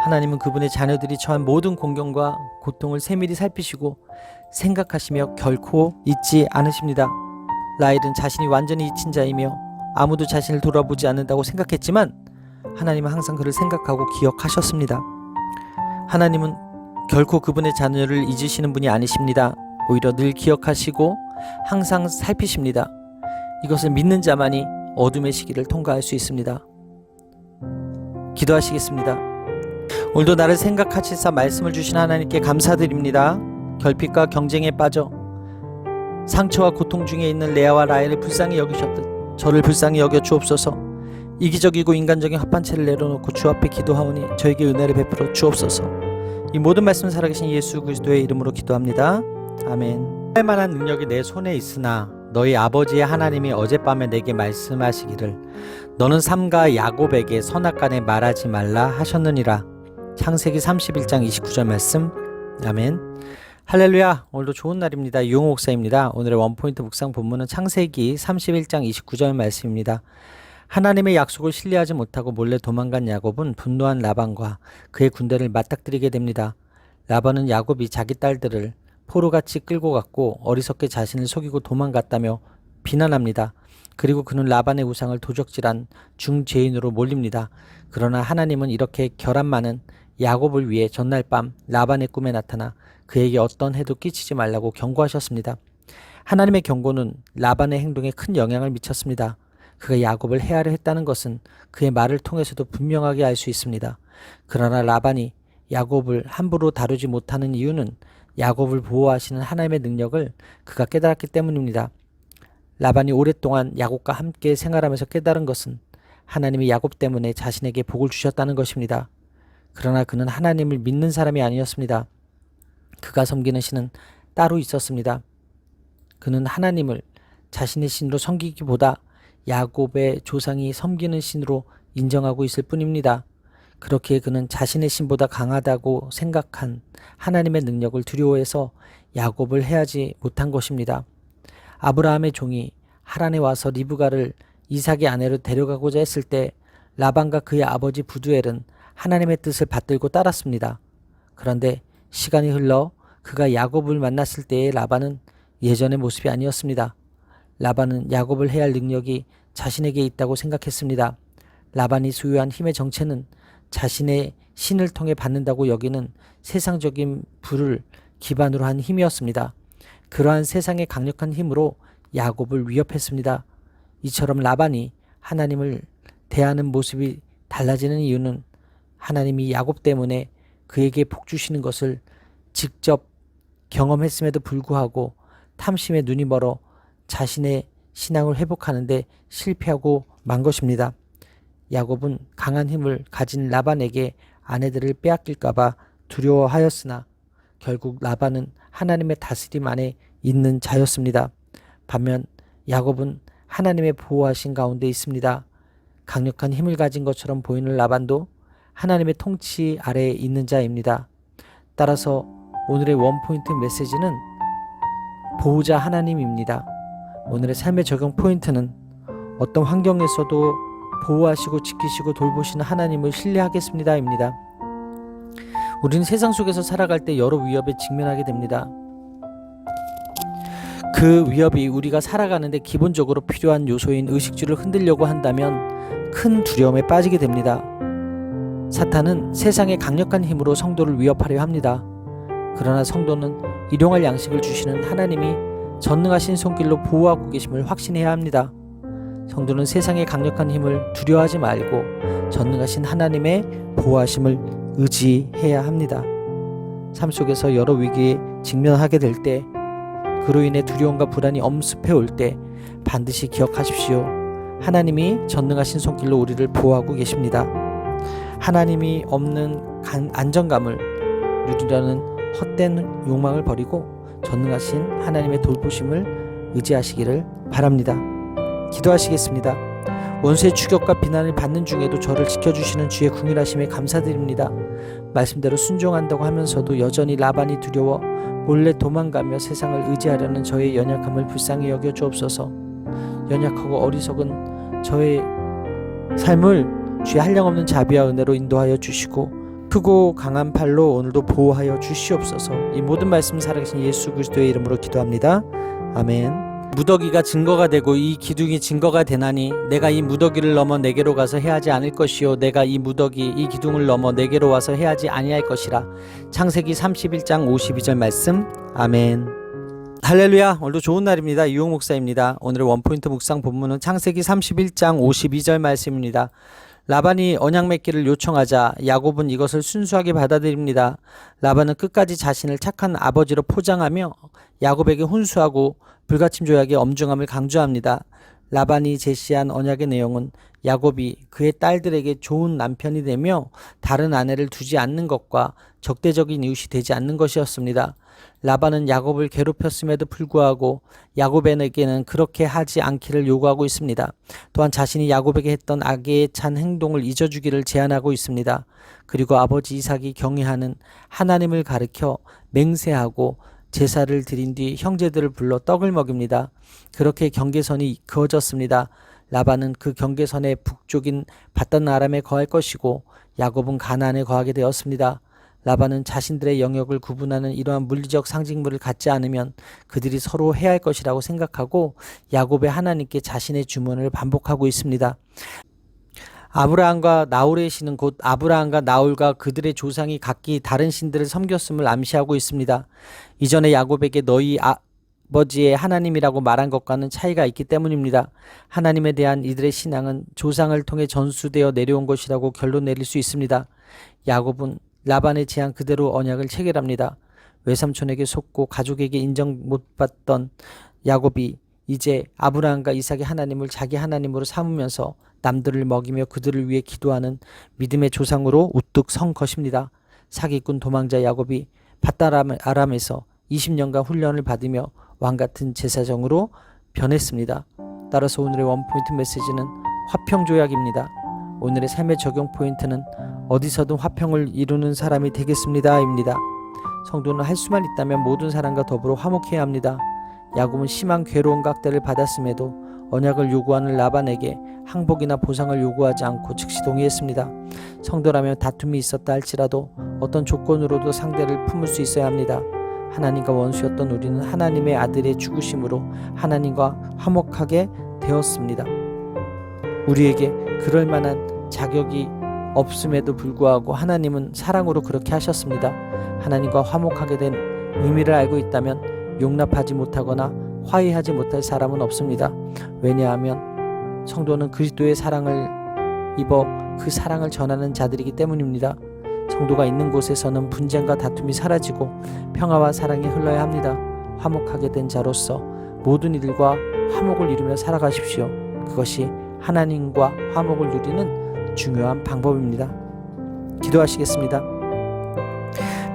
하나님은 그분의 자녀들이 처한 모든 공경과 고통을 세밀히 살피시고 생각하시며 결코 잊지 않으십니다. 라헬은 자신이 완전히 잊힌 자이며 아무도 자신을 돌아보지 않는다고 생각했지만 하나님은 항상 그를 생각하고 기억하셨습니다. 하나님은 결코 그분의 자녀를 잊으시는 분이 아니십니다. 오히려 늘 기억하시고 항상 살피십니다. 이것을 믿는 자만이 어둠의 시기를 통과할 수 있습니다. 기도하시겠습니다. 오늘도 나를 생각하시사 말씀을 주신 하나님께 감사드립니다. 결핍과 경쟁에 빠져 상처와 고통 중에 있는 레아와 라헬을 불쌍히 여기셨듯 저를 불쌍히 여겨 주옵소서. 이기적이고 인간적인 합판체를 내려놓고 주 앞에 기도하오니 저에게 은혜를 베풀어 주옵소서. 이 모든 말씀 살아계신 예수 그리스도의 이름으로 기도합니다. 아멘. 할 만한 능력이 내 손에 있으나 너희 아버지의 하나님이 어젯밤에 내게 말씀하시기를 너는 삼가 야곱에게 선악간에 말하지 말라 하셨느니라. 창세기 31장 29절 말씀. 아멘. 할렐루야. 오늘도 좋은 날입니다. 이용호 목사입니다. 오늘의 원포인트 묵상 본문은 창세기 31장 29절 말씀입니다. 하나님의 약속을 신뢰하지 못하고 몰래 도망간 야곱은 분노한 라반과 그의 군대를 맞닥뜨리게 됩니다. 라반은 야곱이 자기 딸들을 포로같이 끌고 갔고 어리석게 자신을 속이고 도망갔다며 비난합니다. 그리고 그는 라반의 우상을 도적질한 중죄인으로 몰립니다. 그러나 하나님은 이렇게 결함 많은 야곱을 위해 전날 밤 라반의 꿈에 나타나 그에게 어떤 해도 끼치지 말라고 경고하셨습니다. 하나님의 경고는 라반의 행동에 큰 영향을 미쳤습니다. 그가 야곱을 해하려 했다는 것은 그의 말을 통해서도 분명하게 알 수 있습니다. 그러나 라반이 야곱을 함부로 다루지 못하는 이유는 야곱을 보호하시는 하나님의 능력을 그가 깨달았기 때문입니다. 라반이 오랫동안 야곱과 함께 생활하면서 깨달은 것은 하나님이 야곱 때문에 자신에게 복을 주셨다는 것입니다. 그러나 그는 하나님을 믿는 사람이 아니었습니다. 그가 섬기는 신은 따로 있었습니다. 그는 하나님을 자신의 신으로 섬기기보다 야곱의 조상이 섬기는 신으로 인정하고 있을 뿐입니다. 그렇기에 그는 자신의 신보다 강하다고 생각한 하나님의 능력을 두려워해서 야곱을 해하지 못한 것입니다. 아브라함의 종이 하란에 와서 리브가를 이삭의 아내로 데려가고자 했을 때 라반과 그의 아버지 부두엘은 하나님의 뜻을 받들고 따랐습니다. 그런데 시간이 흘러 그가 야곱을 만났을 때의 라반은 예전의 모습이 아니었습니다. 라반은 야곱을 해할 능력이 자신에게 있다고 생각했습니다. 라반이 소유한 힘의 정체는 자신의 신을 통해 받는다고 여기는 세상적인 부를 기반으로 한 힘이었습니다. 그러한 세상의 강력한 힘으로 야곱을 위협했습니다. 이처럼 라반이 하나님을 대하는 모습이 달라지는 이유는 하나님이 야곱 때문에 그에게 복 주시는 것을 직접 경험했음에도 불구하고 탐심에 눈이 멀어 자신의 신앙을 회복하는데 실패하고 만 것입니다. 야곱은 강한 힘을 가진 라반에게 아내들을 빼앗길까봐 두려워하였으나 결국 라반은 하나님의 다스림 안에 있는 자였습니다. 반면 야곱은 하나님의 보호하신 가운데 있습니다. 강력한 힘을 가진 것처럼 보이는 라반도 하나님의 통치 아래에 있는 자입니다. 따라서 오늘의 원포인트 메시지는 보호자 하나님입니다. 오늘의 삶의 적용 포인트는 어떤 환경에서도 보호하시고 지키시고 돌보시는 하나님을 신뢰하겠습니다 입니다. 우리는 세상 속에서 살아갈 때 여러 위협에 직면하게 됩니다. 그 위협이 우리가 살아가는데 기본적으로 필요한 요소인 의식주를 흔들려고 한다면 큰 두려움에 빠지게 됩니다. 사탄은 세상의 강력한 힘으로 성도를 위협하려 합니다. 그러나 성도는 일용할 양식을 주시는 하나님이 전능하신 손길로 보호하고 계심을 확신해야 합니다. 성도는 세상의 강력한 힘을 두려워하지 말고 전능하신 하나님의 보호하심을 의지해야 합니다. 삶 속에서 여러 위기에 직면하게 될 때, 그로 인해 두려움과 불안이 엄습해 올 때 반드시 기억하십시오. 하나님이 전능하신 손길로 우리를 보호하고 계십니다. 하나님이 없는 안정감을 누리려는 헛된 욕망을 버리고 전능하신 하나님의 돌보심을 의지하시기를 바랍니다. 기도하시겠습니다. 원수의 추격과 비난을 받는 중에도 저를 지켜주시는 주의 궁일하심에 감사드립니다. 말씀대로 순종한다고 하면서도 여전히 라반이 두려워 몰래 도망가며 세상을 의지하려는 저의 연약함을 불쌍히 여겨 주옵소서. 연약하고 어리석은 저의 삶을 주의 한량없는 자비와 은혜로 인도하여 주시고 크고 강한 팔로 오늘도 보호하여 주시옵소서. 이 모든 말씀 살아계신 예수 그리스도의 이름으로 기도합니다. 아멘. 무더기가 증거가 되고 이 기둥이 증거가 되나니 내가 이 무더기를 넘어 내게로 가서 해하지 않을 것이요 내가 이 무더기 이 기둥을 넘어 내게로 와서 해하지 아니할 것이라. 창세기 31장 52절 말씀. 아멘. 할렐루야. 오늘도 좋은 날입니다. 이용 목사입니다. 오늘의 원포인트 묵상 본문은 창세기 31장 52절 말씀입니다. 라반이 언약 맺기를 요청하자 야곱은 이것을 순수하게 받아들입니다. 라반은 끝까지 자신을 착한 아버지로 포장하며 야곱에게 훈수하고 불가침 조약의 엄중함을 강조합니다. 라반이 제시한 언약의 내용은 야곱이 그의 딸들에게 좋은 남편이 되며 다른 아내를 두지 않는 것과 적대적인 이웃이 되지 않는 것이었습니다. 라반은 야곱을 괴롭혔음에도 불구하고 야곱에게는 그렇게 하지 않기를 요구하고 있습니다. 또한 자신이 야곱에게 했던 악에 찬 행동을 잊어주기를 제안하고 있습니다. 그리고 아버지 이삭이 경외하는 하나님을 가르쳐 맹세하고 제사를 드린 뒤 형제들을 불러 떡을 먹입니다. 그렇게 경계선이 그어졌습니다. 라반은 그 경계선의 북쪽인 바단 아람에 거할 것이고 야곱은 가나안에 거하게 되었습니다. 라반은 자신들의 영역을 구분하는 이러한 물리적 상징물을 갖지 않으면 그들이 서로 해할 것이라고 생각하고 야곱의 하나님께 자신의 주문을 반복하고 있습니다. 아브라함과 나홀의 신은 곧 아브라함과 나홀과 그들의 조상이 각기 다른 신들을 섬겼음을 암시하고 있습니다. 이전에 야곱에게 너희 아버지의 하나님이라고 말한 것과는 차이가 있기 때문입니다. 하나님에 대한 이들의 신앙은 조상을 통해 전수되어 내려온 것이라고 결론 내릴 수 있습니다. 야곱은 라반의 제안 그대로 언약을 체결합니다. 외삼촌에게 속고 가족에게 인정 못 받던 야곱이 이제 아브라함과 이삭의 하나님을 자기 하나님으로 삼으면서 남들을 먹이며 그들을 위해 기도하는 믿음의 조상으로 우뚝 선 것입니다. 사기꾼 도망자 야곱이 밧단 아람에서 20년간 훈련을 받으며 왕같은 제사장으로 변했습니다. 따라서 오늘의 원포인트 메시지는 화평조약입니다. 오늘의 삶의 적용 포인트는 어디서든 화평을 이루는 사람이 되겠습니다 입니다. 성도는 할 수만 있다면 모든 사람과 더불어 화목해야 합니다. 야곱은 심한 괴로운 각대를 받았음에도 언약을 요구하는 라반에게 항복이나 보상을 요구하지 않고 즉시 동의했습니다. 성도라면 다툼이 있었다 할지라도 어떤 조건으로도 상대를 품을 수 있어야 합니다. 하나님과 원수였던 우리는 하나님의 아들의 죽으심으로 하나님과 화목하게 되었습니다. 우리에게 그럴 만한 자격이 없음에도 불구하고 하나님은 사랑으로 그렇게 하셨습니다. 하나님과 화목하게 된 의미를 알고 있다면 용납하지 못하거나 화해하지 못할 사람은 없습니다. 왜냐하면 성도는 그리스도의 사랑을 입어 그 사랑을 전하는 자들이기 때문입니다. 성도가 있는 곳에서는 분쟁과 다툼이 사라지고 평화와 사랑이 흘러야 합니다. 화목하게 된 자로서 모든 이들과 화목을 이루며 살아가십시오. 그것이 하나님과 화목을 누리는 중요한 방법입니다. 기도하시겠습니다.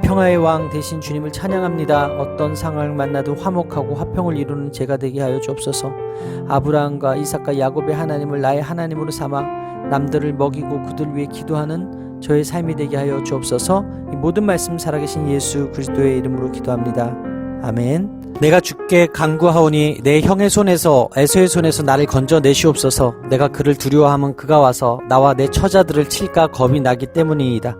평화의 왕 대신 주님을 찬양합니다. 어떤 상황을 만나도 화목하고 화평을 이루는 제가 되게 하여 주옵소서. 아브라함과 이삭과 야곱의 하나님을 나의 하나님으로 삼아 남들을 먹이고 그들 위해 기도하는 저의 삶이 되게 하여 주옵소서. 이 모든 말씀 살아계신 예수 그리스도의 이름으로 기도합니다. 아멘. 내가 주께 간구하오니 내 형의 손에서 에서의 손에서 나를 건져내시옵소서. 내가 그를 두려워하면 그가 와서 나와 내 처자들을 칠까 겁이 나기 때문이이다.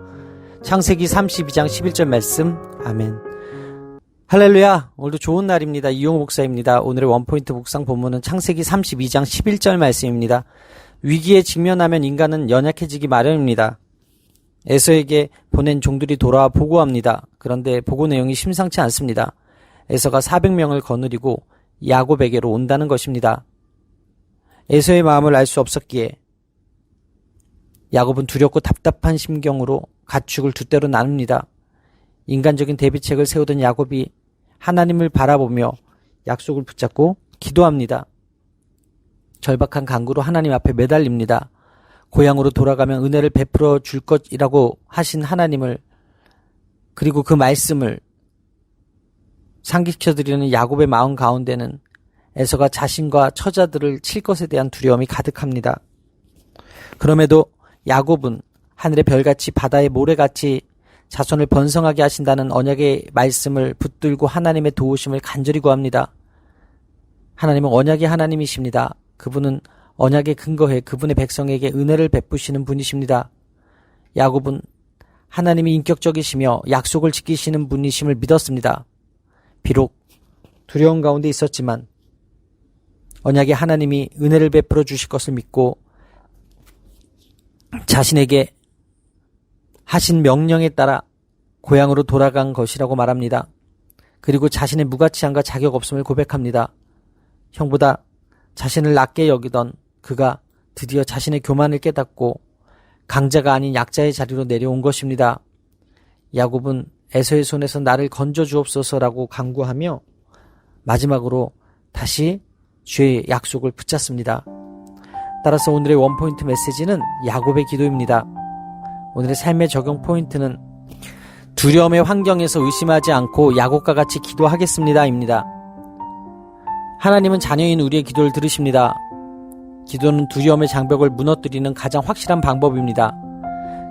창세기 32장 11절 말씀. 아멘. 할렐루야. 오늘도 좋은 날입니다. 이용 목사입니다. 오늘의 원포인트 묵상 본문은 창세기 32장 11절 말씀입니다. 위기에 직면하면 인간은 연약해지기 마련입니다. 에서에게 보낸 종들이 돌아와 보고합니다. 그런데 보고 내용이 심상치 않습니다. 에서가 400명을 거느리고 야곱에게로 온다는 것입니다. 에서의 마음을 알 수 없었기에 야곱은 두렵고 답답한 심경으로 가축을 두 떼로 나눕니다. 인간적인 대비책을 세우던 야곱이 하나님을 바라보며 약속을 붙잡고 기도합니다. 절박한 간구로 하나님 앞에 매달립니다. 고향으로 돌아가면 은혜를 베풀어 줄 것이라고 하신 하나님을, 그리고 그 말씀을 상기시켜드리는 야곱의 마음 가운데는 에서가 자신과 처자들을 칠 것에 대한 두려움이 가득합니다. 그럼에도 야곱은 하늘의 별같이 바다의 모래같이 자손을 번성하게 하신다는 언약의 말씀을 붙들고 하나님의 도우심을 간절히 구합니다. 하나님은 언약의 하나님이십니다. 그분은 언약에 근거해 그분의 백성에게 은혜를 베푸시는 분이십니다. 야곱은 하나님이 인격적이시며 약속을 지키시는 분이심을 믿었습니다. 비록 두려움 가운데 있었지만 언약의 하나님이 은혜를 베풀어 주실 것을 믿고 자신에게 하신 명령에 따라 고향으로 돌아간 것이라고 말합니다. 그리고 자신의 무가치함과 자격 없음을 고백합니다. 형보다 자신을 낮게 여기던 그가 드디어 자신의 교만을 깨닫고 강자가 아닌 약자의 자리로 내려온 것입니다. 야곱은 에서의 손에서 나를 건져 주옵소서라고 간구하며 마지막으로 다시 주의 약속을 붙잡습니다. 따라서 오늘의 원포인트 메시지는 야곱의 기도입니다. 오늘의 삶의 적용 포인트는 두려움의 환경에서 의심하지 않고 야곱과 같이 기도하겠습니다 입니다. 하나님은 자녀인 우리의 기도를 들으십니다. 기도는 두려움의 장벽을 무너뜨리는 가장 확실한 방법입니다.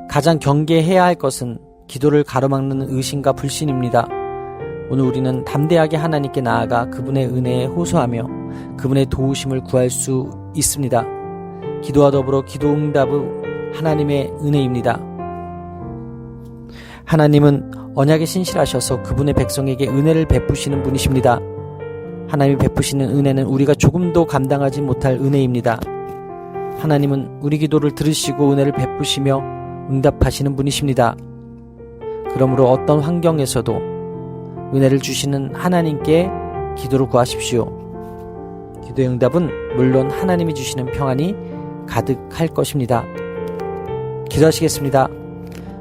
가장 경계해야 할 것은 기도를 가로막는 의심과 불신입니다. 오늘 우리는 담대하게 하나님께 나아가 그분의 은혜에 호소하며 그분의 도우심을 구할 수 있습니다. 기도와 더불어 기도 응답은 하나님의 은혜입니다. 하나님은 언약에 신실하셔서 그분의 백성에게 은혜를 베푸시는 분이십니다. 하나님이 베푸시는 은혜는 우리가 조금도 감당하지 못할 은혜입니다. 하나님은 우리 기도를 들으시고 은혜를 베푸시며 응답하시는 분이십니다. 그러므로 어떤 환경에서도 은혜를 주시는 하나님께 기도를 구하십시오. 기도의 응답은 물론 하나님이 주시는 평안이 가득할 것입니다. 기도하시겠습니다.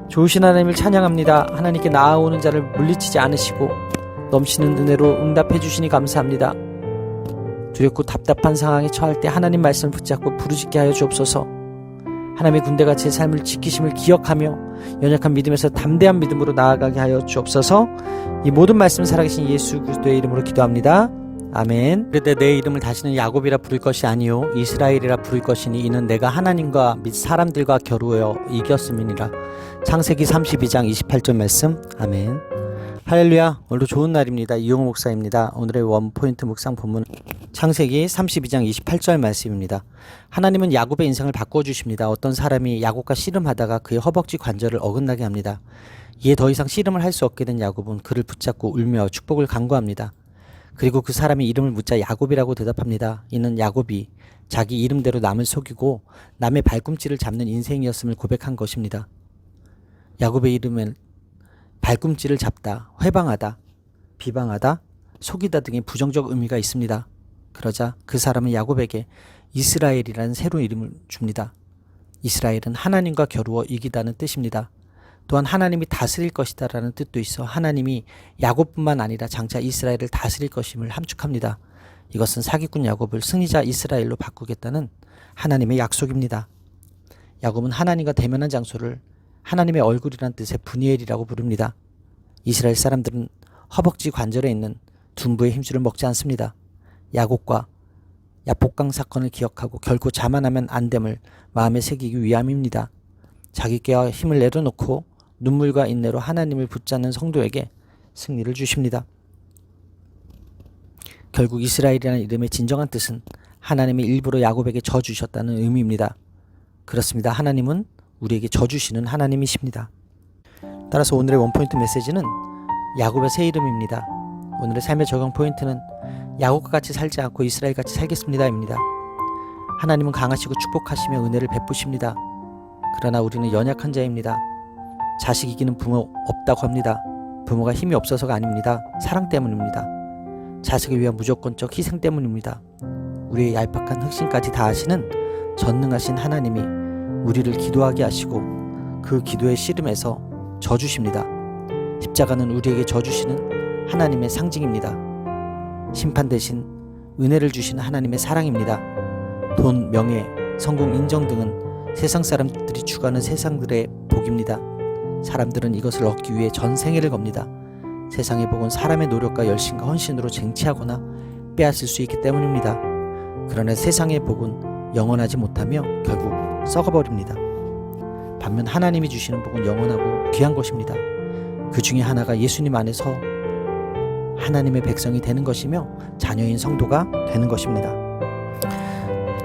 좋으신 하나님을 찬양합니다. 하나님께 나아오는 자를 물리치지 않으시고 넘치는 은혜로 응답해 주시니 감사합니다. 두렵고 답답한 상황에 처할 때 하나님 말씀을 붙잡고 부르짖게 하여 주옵소서. 하나님의 군대가 제 삶을 지키심을 기억하며 연약한 믿음에서 담대한 믿음으로 나아가게 하여 주옵소서. 이 모든 말씀 살아계신 예수 그리스도의 이름으로 기도합니다. 아멘. 그때 내 이름을 다시는 야곱이라 부를 것이 아니요 이스라엘이라 부를 것이니 이는 내가 하나님과 및 사람들과 겨루어 이겼음이니라. 창세기 32장 28절 말씀. 아멘. 할렐루야. 오늘도 좋은 날입니다. 이용호 목사입니다. 오늘의 원포인트 묵상 본문 창세기 32장 28절 말씀입니다. 하나님은 야곱의 인생을 바꿔주십니다. 어떤 사람이 야곱과 씨름하다가 그의 허벅지 관절을 어긋나게 합니다. 이에 더 이상 씨름을 할 수 없게 된 야곱은 그를 붙잡고 울며 축복을 간구합니다. 그리고 그 사람이 이름을 묻자 야곱이라고 대답합니다. 이는 야곱이 자기 이름대로 남을 속이고 남의 발꿈치를 잡는 인생이었음을 고백한 것입니다. 야곱의 이름은 발꿈치를 잡다, 회방하다, 비방하다, 속이다 등의 부정적 의미가 있습니다. 그러자 그 사람은 야곱에게 이스라엘이라는 새로운 이름을 줍니다. 이스라엘은 하나님과 겨루어 이기다는 뜻입니다. 또한 하나님이 다스릴 것이다 라는 뜻도 있어 하나님이 야곱뿐만 아니라 장차 이스라엘을 다스릴 것임을 함축합니다. 이것은 사기꾼 야곱을 승리자 이스라엘로 바꾸겠다는 하나님의 약속입니다. 야곱은 하나님과 대면한 장소를 하나님의 얼굴이란 뜻의 브니엘이라고 부릅니다. 이스라엘 사람들은 허벅지 관절에 있는 둔부의 힘줄을 먹지 않습니다. 야곱과 야복강 사건을 기억하고 결코 자만하면 안 됨을 마음에 새기기 위함입니다. 자기 깨와 힘을 내려놓고 눈물과 인내로 하나님을 붙잡는 성도에게 승리를 주십니다. 결국 이스라엘이라는 이름의 진정한 뜻은 하나님이 일부러 야곱에게 져 주셨다는 의미입니다. 그렇습니다. 하나님은 우리에게 져 주시는 하나님이십니다. 따라서 오늘의 원포인트 메시지는 야곱의 새 이름입니다. 오늘의 삶의 적용 포인트는 야곱과 같이 살지 않고 이스라엘같이 살겠습니다입니다. 하나님은 강하시고 축복하시며 은혜를 베푸십니다. 그러나 우리는 연약한 자입니다. 자식 이기는 부모 없다고 합니다. 부모가 힘이 없어서가 아닙니다. 사랑 때문입니다. 자식을 위한 무조건적 희생 때문입니다. 우리의 얄팍한 흑심까지 다하시는 전능하신 하나님이 우리를 기도하게 하시고 그 기도의 씨름에서 져주십니다. 십자가는 우리에게 져주시는 하나님의 상징입니다. 심판 대신 은혜를 주시는 하나님의 사랑입니다. 돈, 명예, 성공, 인정 등은 세상 사람들이 추구하는 세상들의 복입니다. 사람들은 이것을 얻기 위해 전 생애를 겁니다. 세상의 복은 사람의 노력과 열심과 헌신으로 쟁취하거나 빼앗을 수 있기 때문입니다. 그러나 세상의 복은 영원하지 못하며 결국 썩어버립니다. 반면 하나님이 주시는 복은 영원하고 귀한 것입니다. 그 중에 하나가 예수님 안에서 하나님의 백성이 되는 것이며 자녀인 성도가 되는 것입니다.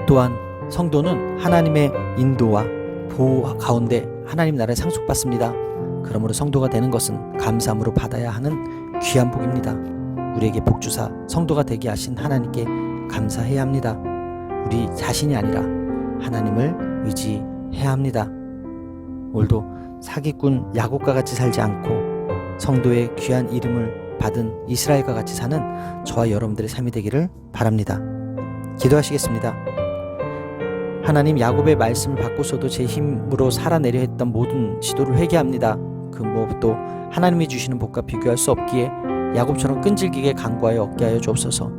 또한 성도는 하나님의 인도와 보호 가운데 하나님 나라에 상속받습니다. 그러므로 성도가 되는 것은 감사함으로 받아야 하는 귀한 복입니다. 우리에게 복 주사 성도가 되게 하신 하나님께 감사해야 합니다. 우리 자신이 아니라 하나님을 의지해야 합니다. 오늘도 사기꾼 야곱과 같이 살지 않고 성도의 귀한 이름을 받은 이스라엘과 같이 사는 저와 여러분들의 삶이 되기를 바랍니다. 기도하시겠습니다. 하나님, 야곱의 말씀을 받고서도 제 힘으로 살아내려 했던 모든 시도를 회개합니다. 그 무엇도 하나님이 주시는 복과 비교할 수 없기에 야곱처럼 끈질기게 간구하여 얻게 하여 주옵소서.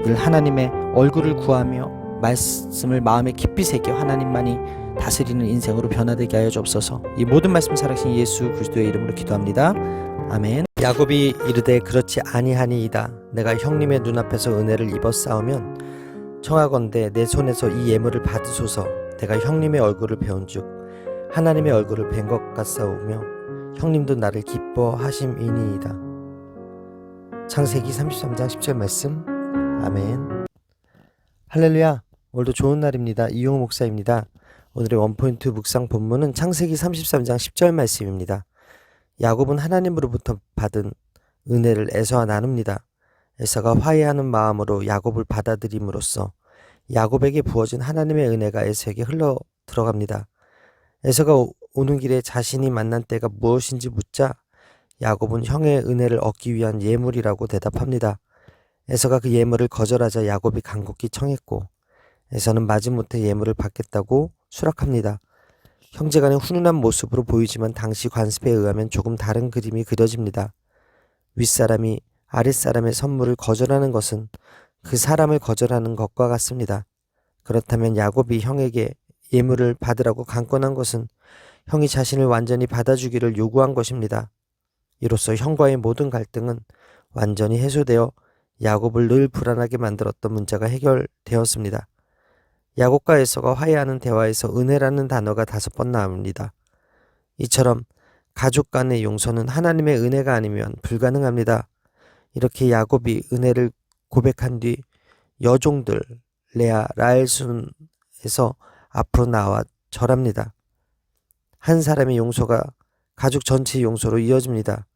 늘 하나님의 얼굴을 구하며 말씀을 마음에 깊이 새겨 하나님만이 다스리는 인생으로 변화되게 하여 주옵소서. 이 모든 말씀 살아계신 예수 그리스도의 이름으로 기도합니다. 아멘. 야곱이 이르되 그렇지 아니하니이다. 내가 형님의 눈앞에서 은혜를 입어 싸우면 청하건대 내 손에서 이 예물을 받으소서. 내가 형님의 얼굴을 배운즉 하나님의 얼굴을 뵌 것 같사오며 형님도 나를 기뻐하심이니이다. 창세기 33장 10절 말씀. 아멘. 할렐루야. 오늘도 좋은 날입니다. 이용호 목사입니다. 오늘의 원포인트 묵상 본문은 창세기 33장 10절 말씀입니다. 야곱은 하나님으로부터 받은 은혜를 에서와 나눕니다. 에서가 화해하는 마음으로 야곱을 받아들임으로써 야곱에게 부어진 하나님의 은혜가 에서에게 흘러 들어갑니다. 에서가 오는 길에 자신이 만난 때가 무엇인지 묻자 야곱은 형의 은혜를 얻기 위한 예물이라고 대답합니다. 에서가 그 예물을 거절하자 야곱이 간곡히 청했고 에서는 마지못해 예물을 받겠다고 수락합니다. 형제간의 훈훈한 모습으로 보이지만 당시 관습에 의하면 조금 다른 그림이 그려집니다. 윗사람이 아랫사람의 선물을 거절하는 것은 그 사람을 거절하는 것과 같습니다. 그렇다면 야곱이 형에게 예물을 받으라고 강권한 것은 형이 자신을 완전히 받아주기를 요구한 것입니다. 이로써 형과의 모든 갈등은 완전히 해소되어 야곱을 늘 불안하게 만들었던 문제가 해결되었습니다. 야곱과 에서가 화해하는 대화에서 은혜라는 단어가 5번 나옵니다. 이처럼 가족 간의 용서는 하나님의 은혜가 아니면 불가능합니다. 이렇게 야곱이 은혜를 고백한 뒤 여종들 레아, 라헬 순에서 앞으로 나와 절합니다. 한 사람의 용서가 가족 전체의 용서로 이어집니다.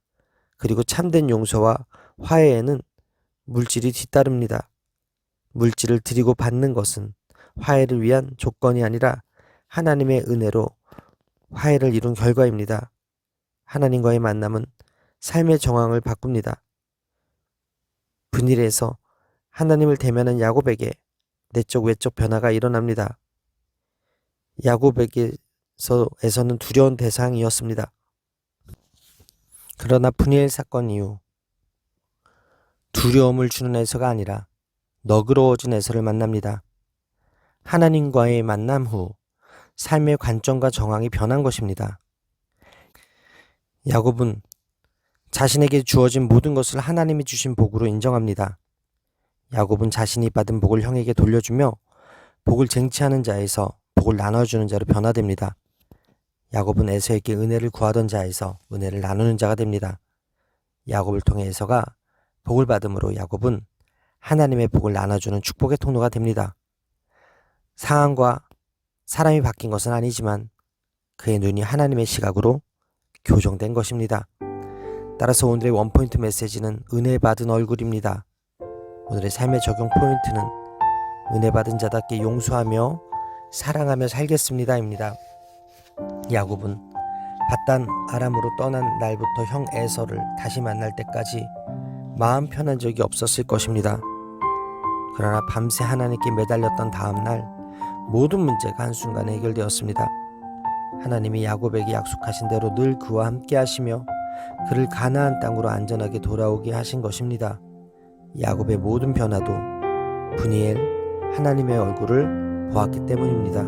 그리고 참된 용서와 화해에는 물질이 뒤따릅니다. 물질을 드리고 받는 것은 화해를 위한 조건이 아니라 하나님의 은혜로 화해를 이룬 결과입니다. 하나님과의 만남은 삶의 정황을 바꿉니다. 분일에서 하나님을 대면한 야곱에게 내적 외적 변화가 일어납니다. 야곱에게서는 두려운 대상이었습니다. 그러나 분일 사건 이후 두려움을 주는 에서가 아니라 너그러워진 에서를 만납니다. 하나님과의 만남 후 삶의 관점과 정황이 변한 것입니다. 야곱은 자신에게 주어진 모든 것을 하나님이 주신 복으로 인정합니다. 야곱은 자신이 받은 복을 형에게 돌려주며 복을 쟁취하는 자에서 복을 나눠주는 자로 변화됩니다. 야곱은 에서에게 은혜를 구하던 자에서 은혜를 나누는 자가 됩니다. 야곱을 통해 에서가 복을 받음으로 야곱은 하나님의 복을 나눠주는 축복의 통로가 됩니다. 상황과 사람이 바뀐 것은 아니지만 그의 눈이 하나님의 시각으로 교정된 것입니다. 따라서 오늘의 원포인트 메시지는 은혜 받은 얼굴입니다. 오늘의 삶의 적용 포인트는 은혜 받은 자답게 용서하며 사랑하며 살겠습니다입니다. 야곱은 밧단 아람으로 떠난 날부터 형 에서를 다시 만날 때까지 마음 편한 적이 없었을 것입니다. 그러나 밤새 하나님께 매달렸던 다음날 모든 문제가 한순간에 해결되었습니다. 하나님이 야곱에게 약속하신 대로 늘 그와 함께 하시며 그를 가나안 땅으로 안전하게 돌아오게 하신 것입니다. 야곱의 모든 변화도 브니엘 하나님의 얼굴을 보았기 때문입니다.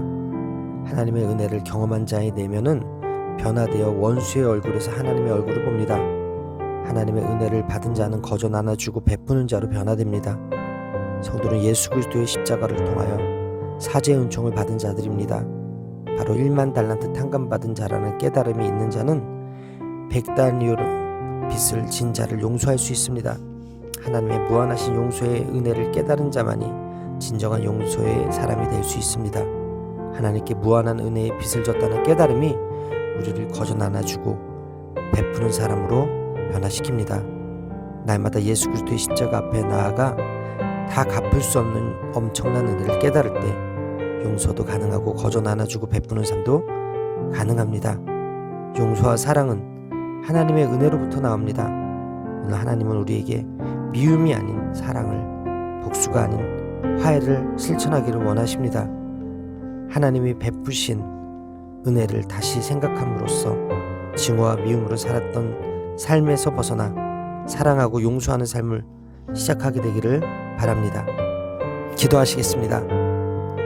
하나님의 은혜를 경험한 자의 내면은 변화되어 원수의 얼굴에서 하나님의 얼굴을 봅니다. 하나님의 은혜를 받은 자는 거저 나눠주고 베푸는 자로 변화됩니다. 성도는 예수 그리스도의 십자가를 통하여 사죄의 은총을 받은 자들입니다. 바로 1만 달란트 탕감받은 자라는 깨달음이 있는 자는 100달러 빚을 진 자를 용서할 수 있습니다. 하나님의 무한하신 용서의 은혜를 깨달은 자만이 진정한 용서의 사람이 될 수 있습니다. 하나님께 무한한 은혜의 빚을 졌다는 깨달음이 우리를 거저 나눠주고 베푸는 사람으로 변화시킵니다. 날마다 예수 그리스도의 십자가 앞에 나아가 다 갚을 수 없는 엄청난 은혜를 깨달을 때 용서도 가능하고 거저 나눠주고 베푸는 삶도 가능합니다. 용서와 사랑은 하나님의 은혜로부터 나옵니다. 오늘 하나님은 우리에게 미움이 아닌 사랑을, 복수가 아닌 화해를 실천하기를 원하십니다. 하나님이 베푸신 은혜를 다시 생각함으로써 증오와 미움으로 살았던 삶에서 벗어나 사랑하고 용서하는 삶을 시작하게 되기를 바랍니다. 기도하시겠습니다.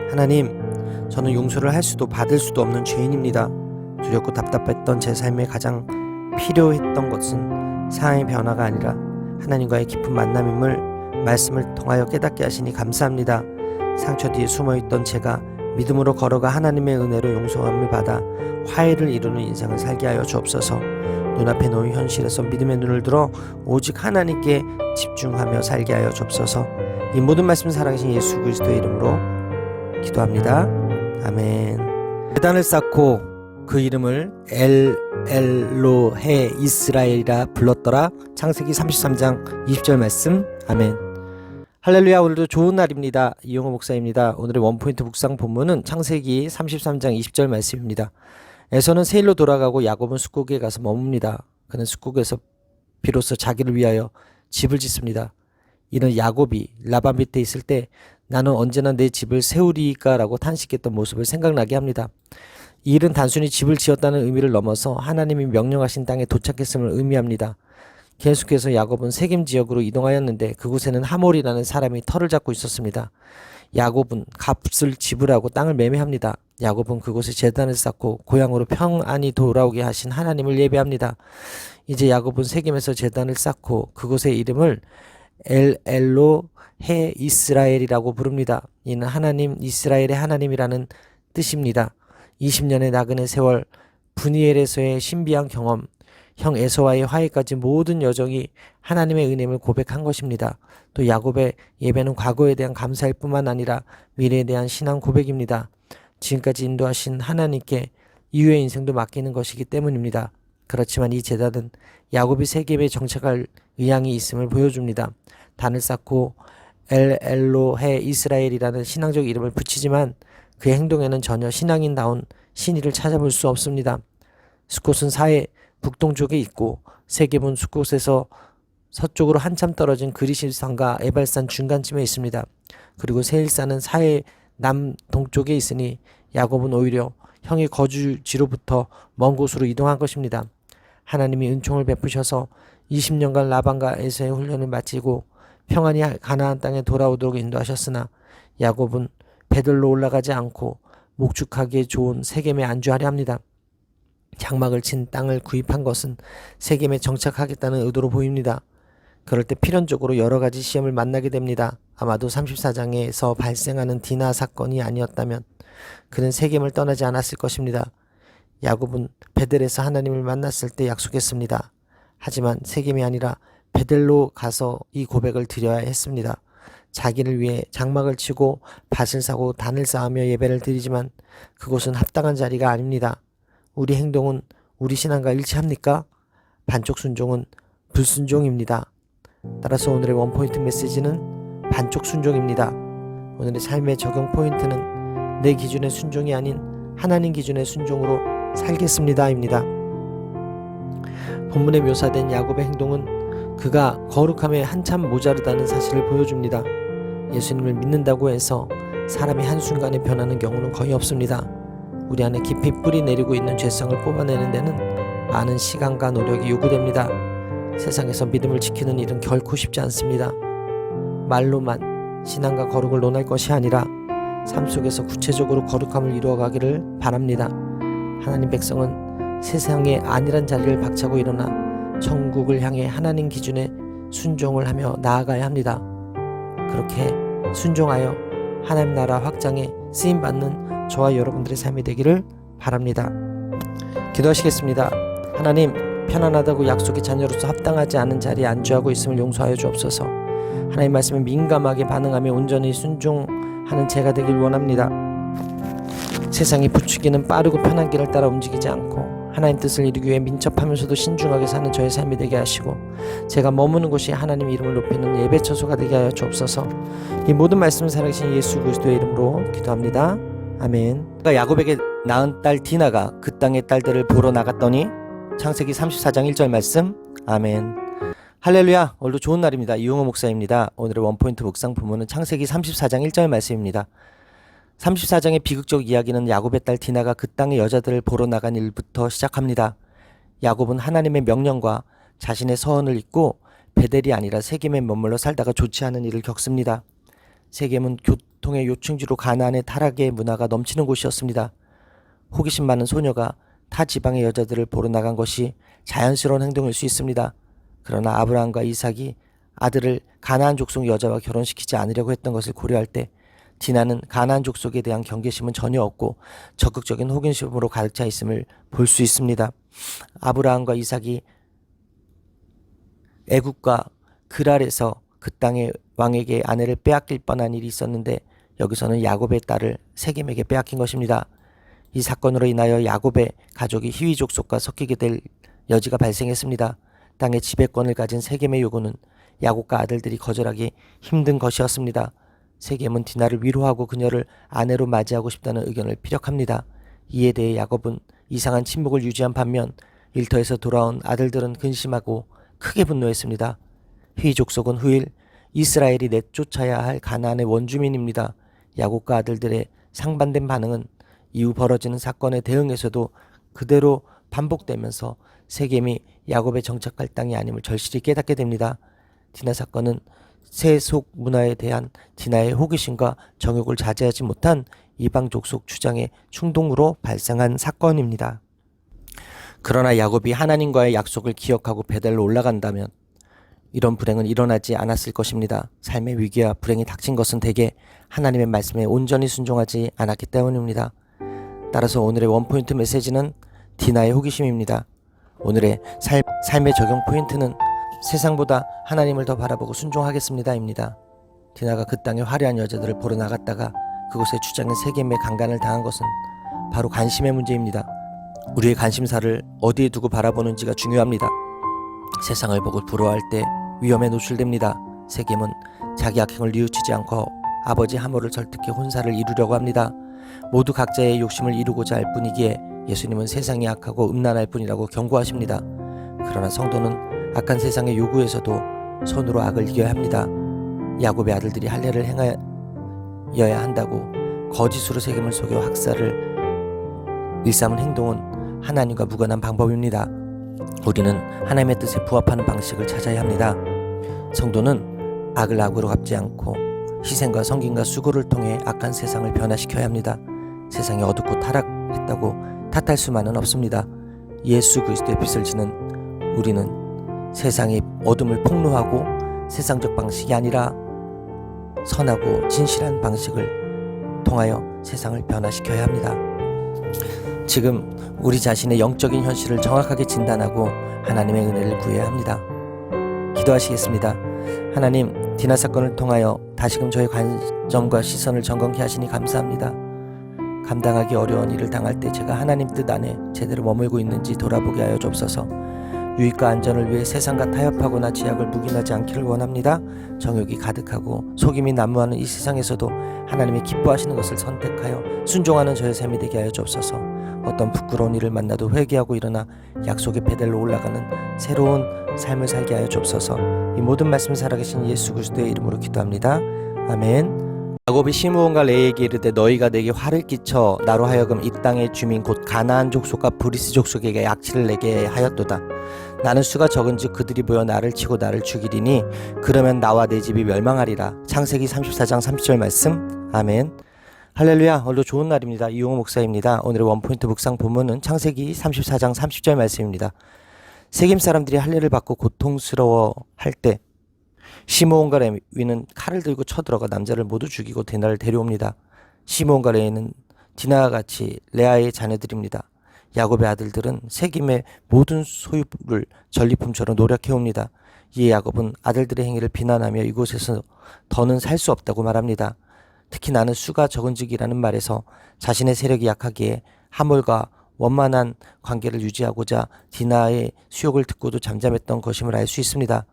하나님, 저는 용서를 할 수도 받을 수도 없는 죄인입니다. 두렵고 답답했던 제 삶에 가장 필요했던 것은 상황의 변화가 아니라 하나님과의 깊은 만남임을 말씀을 통하여 깨닫게 하시니 감사합니다. 상처 뒤에 숨어있던 제가 믿음으로 걸어가 하나님의 은혜로 용서함을 받아 화해를 이루는 인생을 살게 하여 주옵소서. 눈앞에 놓인 현실에서 믿음의 눈을 들어 오직 하나님께 집중하며 살게 하여 주옵소서. 이 모든 말씀 살아계신 예수 그리스도의 이름으로 기도합니다. 아멘. 제단을 쌓고 그 이름을 엘로헤 이스라엘이라 불렀더라. 창세기 33장 20절 말씀. 아멘. 할렐루야. 오늘도 좋은 날입니다. 이용호 목사입니다. 오늘의 원포인트 묵상 본문은 창세기 33장 20절 말씀입니다. 에서는 세일로 돌아가고 야곱은 숫국에 가서 머뭅니다. 그는 숫국에서 비로소 자기를 위하여 집을 짓습니다. 이는 야곱이 라반 밑에 있을 때 나는 언제나 내 집을 세우리까 라고 탄식했던 모습을 생각나게 합니다. 이 일은 단순히 집을 지었다는 의미를 넘어서 하나님이 명령하신 땅에 도착했음을 의미합니다. 계속해서 야곱은 세겜 지역으로 이동하였는데 그곳에는 하몰이라는 사람이 터를 잡고 있었습니다. 야곱은 값을 지불하고 땅을 매매합니다. 야곱은 그곳에 제단을 쌓고 고향으로 평안히 돌아오게 하신 하나님을 예배합니다. 이제 야곱은 세겜에서 제단을 쌓고 그곳의 이름을 엘로헤 이스라엘이라고 부릅니다. 이는 하나님 이스라엘의 하나님이라는 뜻입니다. 20년의 나그네 세월, 브니엘에서의 신비한 경험, 형 에서와의 화해까지 모든 여정이 하나님의 은혜임을 고백한 것입니다. 또 야곱의 예배는 과거에 대한 감사일 뿐만 아니라 미래에 대한 신앙 고백입니다. 지금까지 인도하신 하나님께 이후의 인생도 맡기는 것이기 때문입니다. 그렇지만 이 제단은 야곱이 세겜에 정착할 의향이 있음을 보여줍니다. 단을 쌓고 엘로헤 이스라엘이라는 신앙적 이름을 붙이지만 그의 행동에는 전혀 신앙인다운 신의를 찾아볼 수 없습니다. 숫곳은 사해 북동쪽에 있고 세겜은 숫곳에서 서쪽으로 한참 떨어진 그리실산과 에발산 중간쯤에 있습니다. 그리고 세일산은 사해 남동쪽에 있으니 야곱은 오히려 형의 거주지로부터 먼 곳으로 이동한 것입니다. 하나님이 은총을 베푸셔서 20년간 라반과 에서의 훈련을 마치고 평안히 가나안 땅에 돌아오도록 인도하셨으나 야곱은 베들로 올라가지 않고 목축하기에 좋은 세겜에 안주하려 합니다. 장막을 친 땅을 구입한 것은 세겜에 정착하겠다는 의도로 보입니다. 그럴 때 필연적으로 여러 가지 시험을 만나게 됩니다. 아마도 34장에서 발생하는 디나 사건이 아니었다면 그는 세겜을 떠나지 않았을 것입니다. 야곱은 베델에서 하나님을 만났을 때 약속했습니다. 하지만 세겜이 아니라 베델로 가서 이 고백을 드려야 했습니다. 자기를 위해 장막을 치고 밭을 사고 단을 쌓으며 예배를 드리지만 그곳은 합당한 자리가 아닙니다. 우리 행동은 우리 신앙과 일치합니까? 반쪽 순종은 불순종입니다. 따라서 오늘의 원포인트 메시지는 반쪽 순종입니다. 오늘의 삶의 적용 포인트는 내 기준의 순종이 아닌 하나님 기준의 순종으로 살겠습니다입니다. 본문에 묘사된 야곱의 행동은 그가 거룩함에 한참 모자르다는 사실을 보여줍니다. 예수님을 믿는다고 해서 사람이 한순간에 변하는 경우는 거의 없습니다. 우리 안에 깊이 뿌리 내리고 있는 죄성을 뽑아내는 데는 많은 시간과 노력이 요구됩니다. 세상에서 믿음을 지키는 일은 결코 쉽지 않습니다. 말로만 신앙과 거룩을 논할 것이 아니라 삶 속에서 구체적으로 거룩함을 이루어가기를 바랍니다. 하나님 백성은 세상의 안일한 자리를 박차고 일어나 천국을 향해 하나님 기준에 순종을 하며 나아가야 합니다. 그렇게 순종하여 하나님 나라 확장에 쓰임받는 저와 여러분들의 삶이 되기를 바랍니다. 기도하시겠습니다. 하나님, 편안하다고 약속의 자녀로서 합당하지 않은 자리에 안주하고 있음을 용서하여 주옵소서. 하나님 말씀에 민감하게 반응하며 온전히 순종하는 제가 되길 원합니다. 세상이 부추기는 빠르고 편한 길을 따라 움직이지 않고 하나님 뜻을 이루기 위해 민첩하면서도 신중하게 사는 저의 삶이 되게 하시고 제가 머무는 곳이 하나님 이름을 높이는 예배 처소가 되게 하여 주옵소서. 이 모든 말씀을 살아계신 예수 그리스도의 이름으로 기도합니다. 아멘. 야곱에게 낳은 딸 디나가 그 땅의 딸들을 보러 나갔더니 창세기 34장 1절 말씀. 아멘. 할렐루야. 오늘도 좋은 날입니다. 이용호 목사입니다. 오늘의 원포인트 묵상 본문은 창세기 34장 1절 말씀입니다. 34장의 비극적 이야기는 야곱의 딸 디나가 그 땅의 여자들을 보러 나간 일부터 시작합니다. 야곱은 하나님의 명령과 자신의 서원을 잊고 베델이 아니라 세겜에 머물러 살다가 좋지 않은 일을 겪습니다. 세겜은 교통의 요충지로 가나안의 타락의 문화가 넘치는 곳이었습니다. 호기심 많은 소녀가 타 지방의 여자들을 보러 나간 것이 자연스러운 행동일 수 있습니다. 그러나 아브라함과 이삭이 아들을 가나안 족속 여자와 결혼시키지 않으려고 했던 것을 고려할 때 디나는 가나안 족속에 대한 경계심은 전혀 없고 적극적인 호기심으로 가득 차 있음을 볼 수 있습니다. 아브라함과 이삭이 애굽과 그랄에서 그 땅의 왕에게 아내를 빼앗길 뻔한 일이 있었는데 여기서는 야곱의 딸을 세겜에게 빼앗긴 것입니다. 이 사건으로 인하여 야곱의 가족이 히위 족속과 섞이게 될 여지가 발생했습니다. 땅의 지배권을 가진 세겜의 요구는 야곱과 아들들이 거절하기 힘든 것이었습니다. 세겜은 디나를 위로하고 그녀를 아내로 맞이하고 싶다는 의견을 피력합니다. 이에 대해 야곱은 이상한 침묵을 유지한 반면 일터에서 돌아온 아들들은 근심하고 크게 분노했습니다. 히위 족속은 후일 이스라엘이 내쫓아야 할 가나안의 원주민입니다. 야곱과 아들들의 상반된 반응은 이후 벌어지는 사건에 대응해서도 그대로 반복되면서 세겜이 야곱의 정착할 땅이 아님을 절실히 깨닫게 됩니다. 디나 사건은 세속 문화에 대한 디나의 호기심과 정욕을 자제하지 못한 이방 족속 주장의 충동으로 발생한 사건입니다. 그러나 야곱이 하나님과의 약속을 기억하고 베델로 올라간다면 이런 불행은 일어나지 않았을 것입니다. 삶의 위기와 불행이 닥친 것은 대개 하나님의 말씀에 온전히 순종하지 않았기 때문입니다. 따라서 오늘의 원포인트 메시지는 디나의 호기심입니다. 오늘의 삶의 적용 포인트는 세상보다 하나님을 더 바라보고 순종하겠습니다입니다. 디나가 그 땅의 화려한 여자들을 보러 나갔다가 그곳의 주장인 세겜에 강간을 당한 것은 바로 관심의 문제입니다. 우리의 관심사를 어디에 두고 바라보는지가 중요합니다. 세상을 보고 부러워할 때 위험에 노출됩니다. 세겜은 자기 악행을 뉘우치지 않고 아버지 하모를 설득해 혼사를 이루려고 합니다. 모두 각자의 욕심을 이루고자 할 뿐이기에 예수님은 세상이 악하고 음란할 뿐이라고 경고하십니다. 그러나 성도는 악한 세상의 요구에서도 손으로 악을 이겨야 합니다. 야곱의 아들들이 할례를 행하여야 한다고 거짓으로 세겜을 속여 학살을 일삼은 행동은 하나님과 무관한 방법입니다. 우리는 하나님의 뜻에 부합하는 방식을 찾아야 합니다. 성도는 악을 악으로 갚지 않고 희생과 성김과 수고를 통해 악한 세상을 변화시켜야 합니다. 세상이 어둡고 타락했다고 탓할 수만은 없습니다. 예수 그리스도의 빛을 지는 우리는 세상의 어둠을 폭로하고 세상적 방식이 아니라 선하고 진실한 방식을 통하여 세상을 변화시켜야 합니다. 지금 우리 자신의 영적인 현실을 정확하게 진단하고 하나님의 은혜를 구해야 합니다. 기도하시겠습니다. 하나님, 디나 사건을 통하여 다시금 저의 관점과 시선을 점검케 하시니 감사합니다. 감당하기 어려운 일을 당할 때 제가 하나님 뜻 안에 제대로 머물고 있는지 돌아보게 하여 주옵소서. 유익과 안전을 위해 세상과 타협하거나 제약을 묵인하지 않기를 원합니다. 정욕이 가득하고 속임이 난무하는 이 세상에서도 하나님이 기뻐하시는 것을 선택하여 순종하는 저의 삶이 되게 하여 주옵소서. 어떤 부끄러운 일을 만나도 회개하고 일어나 약속의 베델로 올라가는 새로운 삶을 살게 하여 주옵소서. 이 모든 말씀 살아계신 예수 그리스도의 이름으로 기도합니다. 아멘. 야곱이 시므온과 레에게 이르되 너희가 내게 화를 끼쳐 나로 하여금 이 땅의 주민 곧 가나안 족속과 브리스 족속에게 약치를 내게 하였도다. 나는 수가 적은즉 그들이 모여 나를 치고 나를 죽이리니 그러면 나와 내 집이 멸망하리라. 창세기 34장 30절 말씀. 아멘. 할렐루야. 오늘도 좋은 날입니다. 이용호 목사입니다. 오늘의 원포인트 묵상 본문은 창세기 34장 30절 말씀입니다. 세겜 사람들이 할례를 받고 고통스러워 할 때 시므온과 레위는 칼을 들고 쳐들어가 남자를 모두 죽이고 디나를 데려옵니다. 시므온과 레위는 디나와 같이 레아의 자녀들입니다. 야곱의 아들들은 세겜의 모든 소유를 전리품처럼 노력해옵니다. 이에 야곱은 아들들의 행위를 비난하며 이곳에서 더는 살 수 없다고 말합니다. 특히 나는 수가 적은즉이라는 말에서 자신의 세력이 약하기에 하몰과 원만한 관계를 유지하고자 디나의 수욕을 듣고도 잠잠했던 것임을 알 수 있습니다.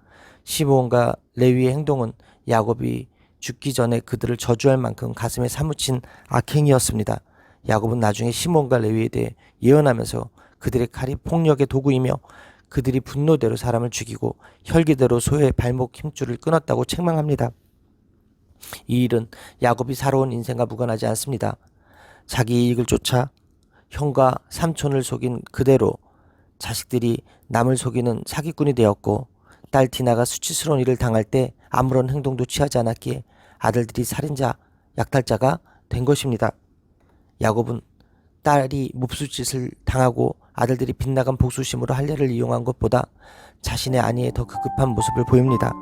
시므온과 레위의 행동은 야곱이 죽기 전에 그들을 저주할 만큼 가슴에 사무친 악행이었습니다. 야곱은 나중에 시므온과 레위에 대해 예언하면서 그들의 칼이 폭력의 도구이며 그들이 분노대로 사람을 죽이고 혈기대로 소의 발목 힘줄을 끊었다고 책망합니다. 이 일은 야곱이 살아온 인생과 무관하지 않습니다. 자기 이익을 쫓아 형과 삼촌을 속인 그대로 자식들이 남을 속이는 사기꾼이 되었고, 딸 디나가 수치스러운 일을 당할 때 아무런 행동도 취하지 않았기에 아들들이 살인자, 약탈자가 된 것입니다. 야곱은 딸이 몹쓸짓을 당하고 아들들이 빗나간 복수심으로 할례를 이용한 것보다 자신의 안위에 더 급급한 모습을 보입니다.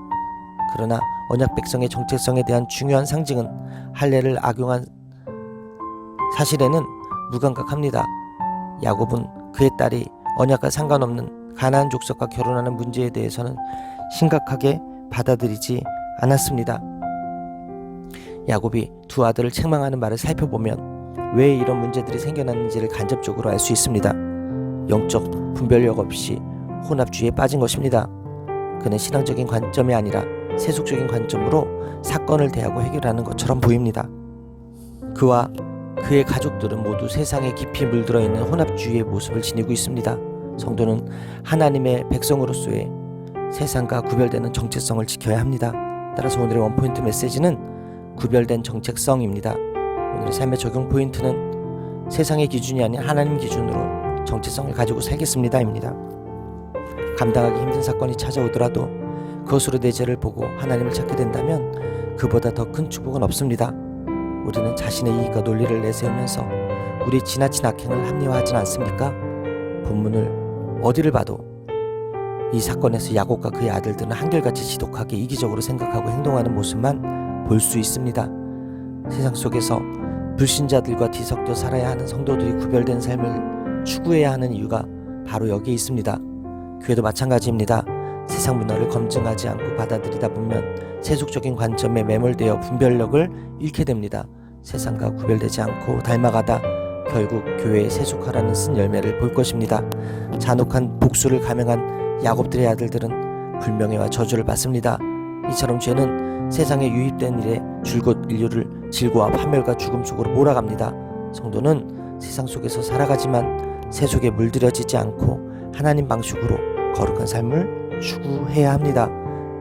그러나 언약 백성의 정체성에 대한 중요한 상징은 할례를 악용한 사실에는 무감각합니다. 야곱은 그의 딸이 언약과 상관없는 가나안 족속과 결혼하는 문제에 대해서는 심각하게 받아들이지 않았습니다. 야곱이 두 아들을 책망하는 말을 살펴보면 왜 이런 문제들이 생겨났는지를 간접적으로 알 수 있습니다. 영적 분별력 없이 혼합주의에 빠진 것입니다. 그는 신앙적인 관점이 아니라 세속적인 관점으로 사건을 대하고 해결하는 것처럼 보입니다. 그와 그의 가족들은 모두 세상에 깊이 물들어 있는 혼합주의의 모습을 지니고 있습니다. 성도는 하나님의 백성으로서의 세상과 구별되는 정체성을 지켜야 합니다. 따라서 오늘의 원포인트 메시지는 구별된 정체성입니다. 오늘의 삶의 적용 포인트는 세상의 기준이 아닌 하나님 기준으로 정체성을 가지고 살겠습니다입니다. 감당하기 힘든 사건이 찾아오더라도 그것으로 내 죄를 보고 하나님을 찾게 된다면 그보다 더 큰 축복은 없습니다. 우리는 자신의 이익과 논리를 내세우면서 우리 지나친 악행을 합리화하지는 않습니까? 본문을 어디를 봐도 이 사건에서 야곱과 그의 아들들은 한결같이 지독하게 이기적으로 생각하고 행동하는 모습만 볼 수 있습니다. 세상 속에서 불신자들과 뒤섞여 살아야 하는 성도들이 구별된 삶을 추구해야 하는 이유가 바로 여기에 있습니다. 교회도 마찬가지입니다. 세상 문화를 검증하지 않고 받아들이다 보면 세속적인 관점에 매몰되어 분별력을 잃게 됩니다. 세상과 구별되지 않고 닮아가다 결국 교회에 세속화라는 쓴 열매를 볼 것입니다. 잔혹한 복수를 감행한 야곱들의 아들들은 불명예와 저주를 받습니다. 이처럼 죄는 세상에 유입된 일에 줄곧 인류를 질고와 파멸과 죽음 속으로 몰아갑니다. 성도는 세상 속에서 살아가지만 세속에 물들여지지 않고 하나님 방식으로 거룩한 삶을 추구해야 합니다.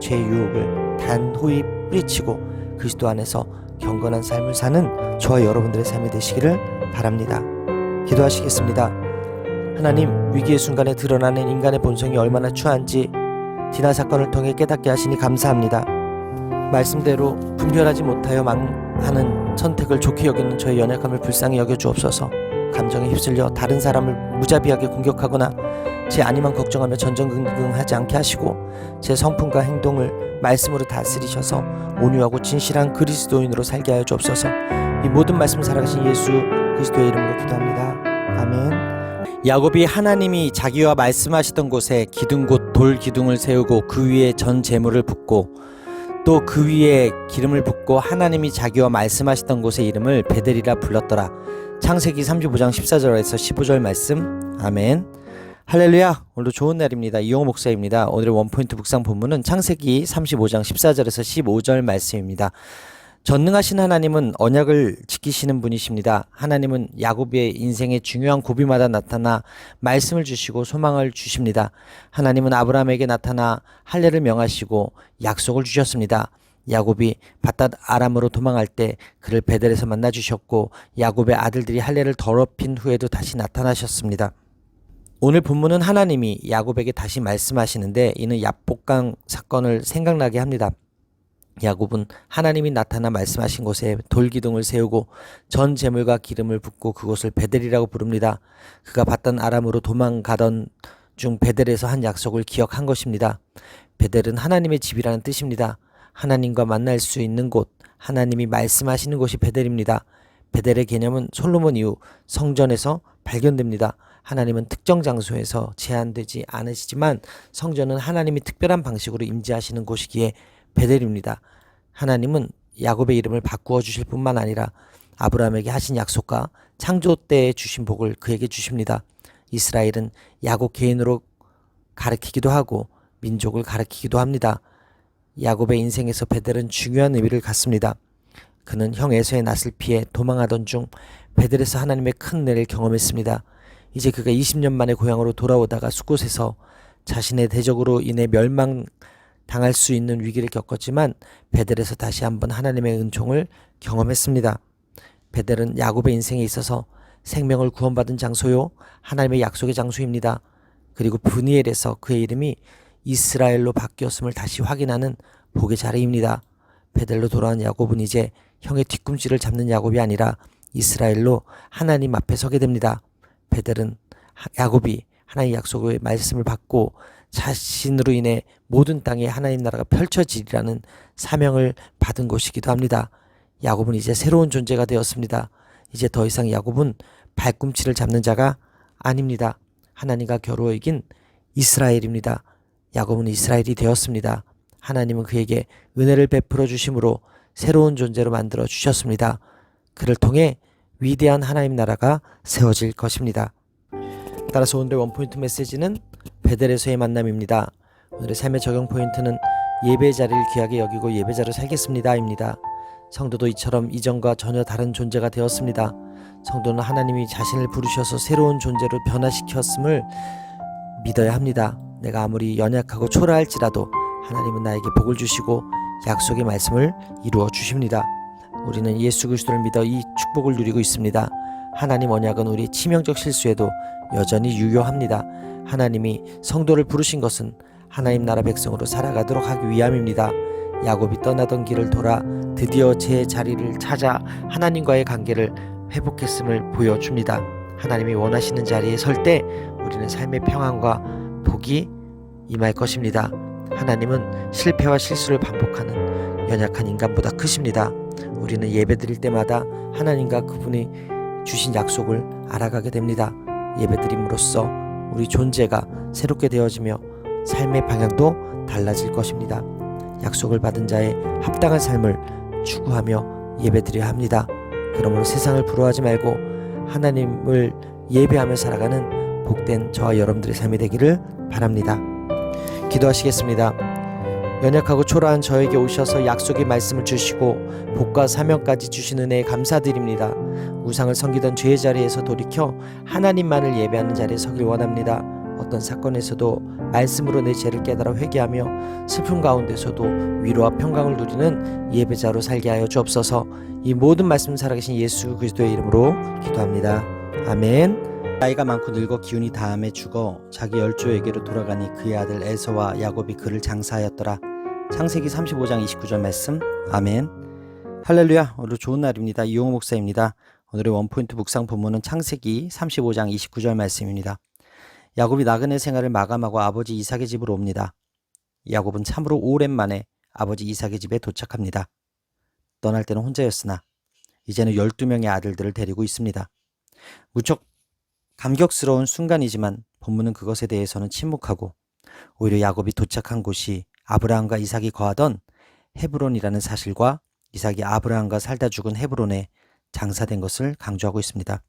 죄의 유혹을 단호히 뿌리치고 그리스도 안에서 경건한 삶을 사는 저와 여러분들의 삶이 되시기를 바랍니다. 기도하시겠습니다. 하나님, 위기의 순간에 드러나는 인간의 본성이 얼마나 추한지 디나 사건을 통해 깨닫게 하시니 감사합니다. 말씀대로 분별하지 못하여 망하는 선택을 좋게 여기는 저의 연약함을 불쌍히 여겨주옵소서. 감정에 휩쓸려 다른 사람을 무자비하게 공격하거나 제 안위만 걱정하며 전전긍긍하지 않게 하시고 제 성품과 행동을 말씀으로 다스리셔서 온유하고 진실한 그리스도인으로 살게 하여 주옵소서. 이 모든 말씀 살아가신 예수 그리스도의 이름으로 기도합니다. 아멘. 야곱이 하나님이 자기와 말씀하시던 곳에 기둥 곧 돌 기둥을 세우고 그 위에 전 제물을 붓고 또 그 위에 기름을 붓고 하나님이 자기와 말씀하시던 곳의 이름을 베델이라 불렀더라. 창세기 35장 14절에서 15절 말씀. 아멘. 할렐루야. 오늘도 좋은 날입니다. 이용호 목사입니다. 오늘의 원포인트 묵상 본문은 창세기 35장 14절에서 15절 말씀입니다. 전능하신 하나님은 언약을 지키시는 분이십니다. 하나님은 야곱의 인생의 중요한 고비마다 나타나 말씀을 주시고 소망을 주십니다. 하나님은 아브라함에게 나타나 할례를 명하시고 약속을 주셨습니다. 야곱이 밧닷 아람으로 도망할 때 그를 베델에서 만나 주셨고 야곱의 아들들이 할례를 더럽힌 후에도 다시 나타나셨습니다. 오늘 본문은 하나님이 야곱에게 다시 말씀하시는데 이는 야복강 사건을 생각나게 합니다. 야곱은 하나님이 나타나 말씀하신 곳에 돌기둥을 세우고 전 제물과 기름을 붓고 그곳을 베델이라고 부릅니다. 그가 밧단 아람으로 도망가던 중 베델에서 한 약속을 기억한 것입니다. 베델은 하나님의 집이라는 뜻입니다. 하나님과 만날 수 있는 곳, 하나님이 말씀하시는 곳이 베델입니다. 베델의 개념은 솔로몬 이후 성전에서 발견됩니다. 하나님은 특정 장소에서 제한되지 않으시지만 성전은 하나님이 특별한 방식으로 임재하시는 곳이기에 베델입니다. 하나님은 야곱의 이름을 바꾸어 주실 뿐만 아니라 아브라함에게 하신 약속과 창조 때에 주신 복을 그에게 주십니다. 이스라엘은 야곱 개인으로 가리키기도 하고 민족을 가리키기도 합니다. 야곱의 인생에서 베델은 중요한 의미를 갖습니다. 그는 형 에서의 낯을 피해 도망하던 중 베델에서 하나님의 큰 은혜를 경험했습니다. 이제 그가 20년 만에 고향으로 돌아오다가 숫곳에서 자신의 대적으로 인해 멸망당할 수 있는 위기를 겪었지만 베델에서 다시 한번 하나님의 은총을 경험했습니다. 베델은 야곱의 인생에 있어서 생명을 구원받은 장소요, 하나님의 약속의 장소입니다. 그리고 브니엘에서 그의 이름이 이스라엘로 바뀌었음을 다시 확인하는 복의 자리입니다. 베델로 돌아온 야곱은 이제 형의 뒤꿈치를 잡는 야곱이 아니라 이스라엘로 하나님 앞에 서게 됩니다. 베델은 야곱이 하나님의 약속의 말씀을 받고 자신으로 인해 모든 땅에 하나님 나라가 펼쳐지리라는 사명을 받은 곳이기도 합니다. 야곱은 이제 새로운 존재가 되었습니다. 이제 더 이상 야곱은 발꿈치를 잡는 자가 아닙니다. 하나님과 겨루어 이긴 이스라엘입니다. 야곱은 이스라엘이 되었습니다. 하나님은 그에게 은혜를 베풀어 주심으로 새로운 존재로 만들어 주셨습니다. 그를 통해 위대한 하나님 나라가 세워질 것입니다. 따라서 오늘의 원포인트 메시지는 베델에서의 만남입니다. 오늘의 삶의 적용 포인트는 예배 자리를 귀하게 여기고 예배자로 살겠습니다 입니다. 성도도 이처럼 이전과 전혀 다른 존재가 되었습니다. 성도는 하나님이 자신을 부르셔서 새로운 존재로 변화시켰음을 믿어야 합니다. 내가 아무리 연약하고 초라할지라도 하나님은 나에게 복을 주시고 약속의 말씀을 이루어 주십니다. 우리는 예수 그리스도를 믿어 이 축복을 누리고 있습니다. 하나님 언약은 우리 치명적 실수에도 여전히 유효합니다. 하나님이 성도를 부르신 것은 하나님 나라 백성으로 살아가도록 하기 위함입니다. 야곱이 떠나던 길을 돌아 드디어 제 자리를 찾아 하나님과의 관계를 회복했음을 보여줍니다. 하나님이 원하시는 자리에 설 때 우리는 삶의 평안과 복이 임할 것입니다. 하나님은 실패와 실수를 반복하는 연약한 인간보다 크십니다. 우리는 예배드릴 때마다 하나님과 그분이 주신 약속을 알아가게 됩니다. 예배드림으로써 우리 존재가 새롭게 되어지며 삶의 방향도 달라질 것입니다. 약속을 받은 자의 합당한 삶을 추구하며 예배드려야 합니다. 그러므로 세상을 부러워하지 말고 하나님을 예배하며 살아가는 복된 저와 여러분들의 삶이 되기를 바랍니다. 기도하시겠습니다. 연약하고 초라한 저에게 오셔서 약속의 말씀을 주시고 복과 사명까지 주신 은혜에 감사드립니다. 우상을 섬기던 죄의 자리에서 돌이켜 하나님만을 예배하는 자리에 서길 원합니다. 어떤 사건에서도 말씀으로 내 죄를 깨달아 회개하며 슬픔 가운데서도 위로와 평강을 누리는 예배자로 살게 하여 주옵소서. 이 모든 말씀 살아계신 예수 그리스도의 이름으로 기도합니다. 아멘. 나이가 많고 늙어 기운이 다함에 죽어 자기 열조에게로 돌아가니 그의 아들 에서와 야곱이 그를 장사하였더라. 창세기 35장 29절 말씀. 아멘. 할렐루야. 오늘 좋은 날입니다. 이용호 목사입니다. 오늘의 원포인트 묵상 본문은 창세기 35장 29절 말씀입니다. 야곱이 나그네 생활을 마감하고 아버지 이삭의 집으로 옵니다. 야곱은 참으로 오랜만에 아버지 이삭의 집에 도착합니다. 떠날 때는 혼자였으나 이제는 12명의 아들들을 데리고 있습니다. 무척 감격스러운 순간이지만 본문은 그것에 대해서는 침묵하고 오히려 야곱이 도착한 곳이 아브라함과 이삭이 거하던 헤브론이라는 사실과 이삭이 아브라함과 살다 죽은 헤브론에 장사된 것을 강조하고 있습니다.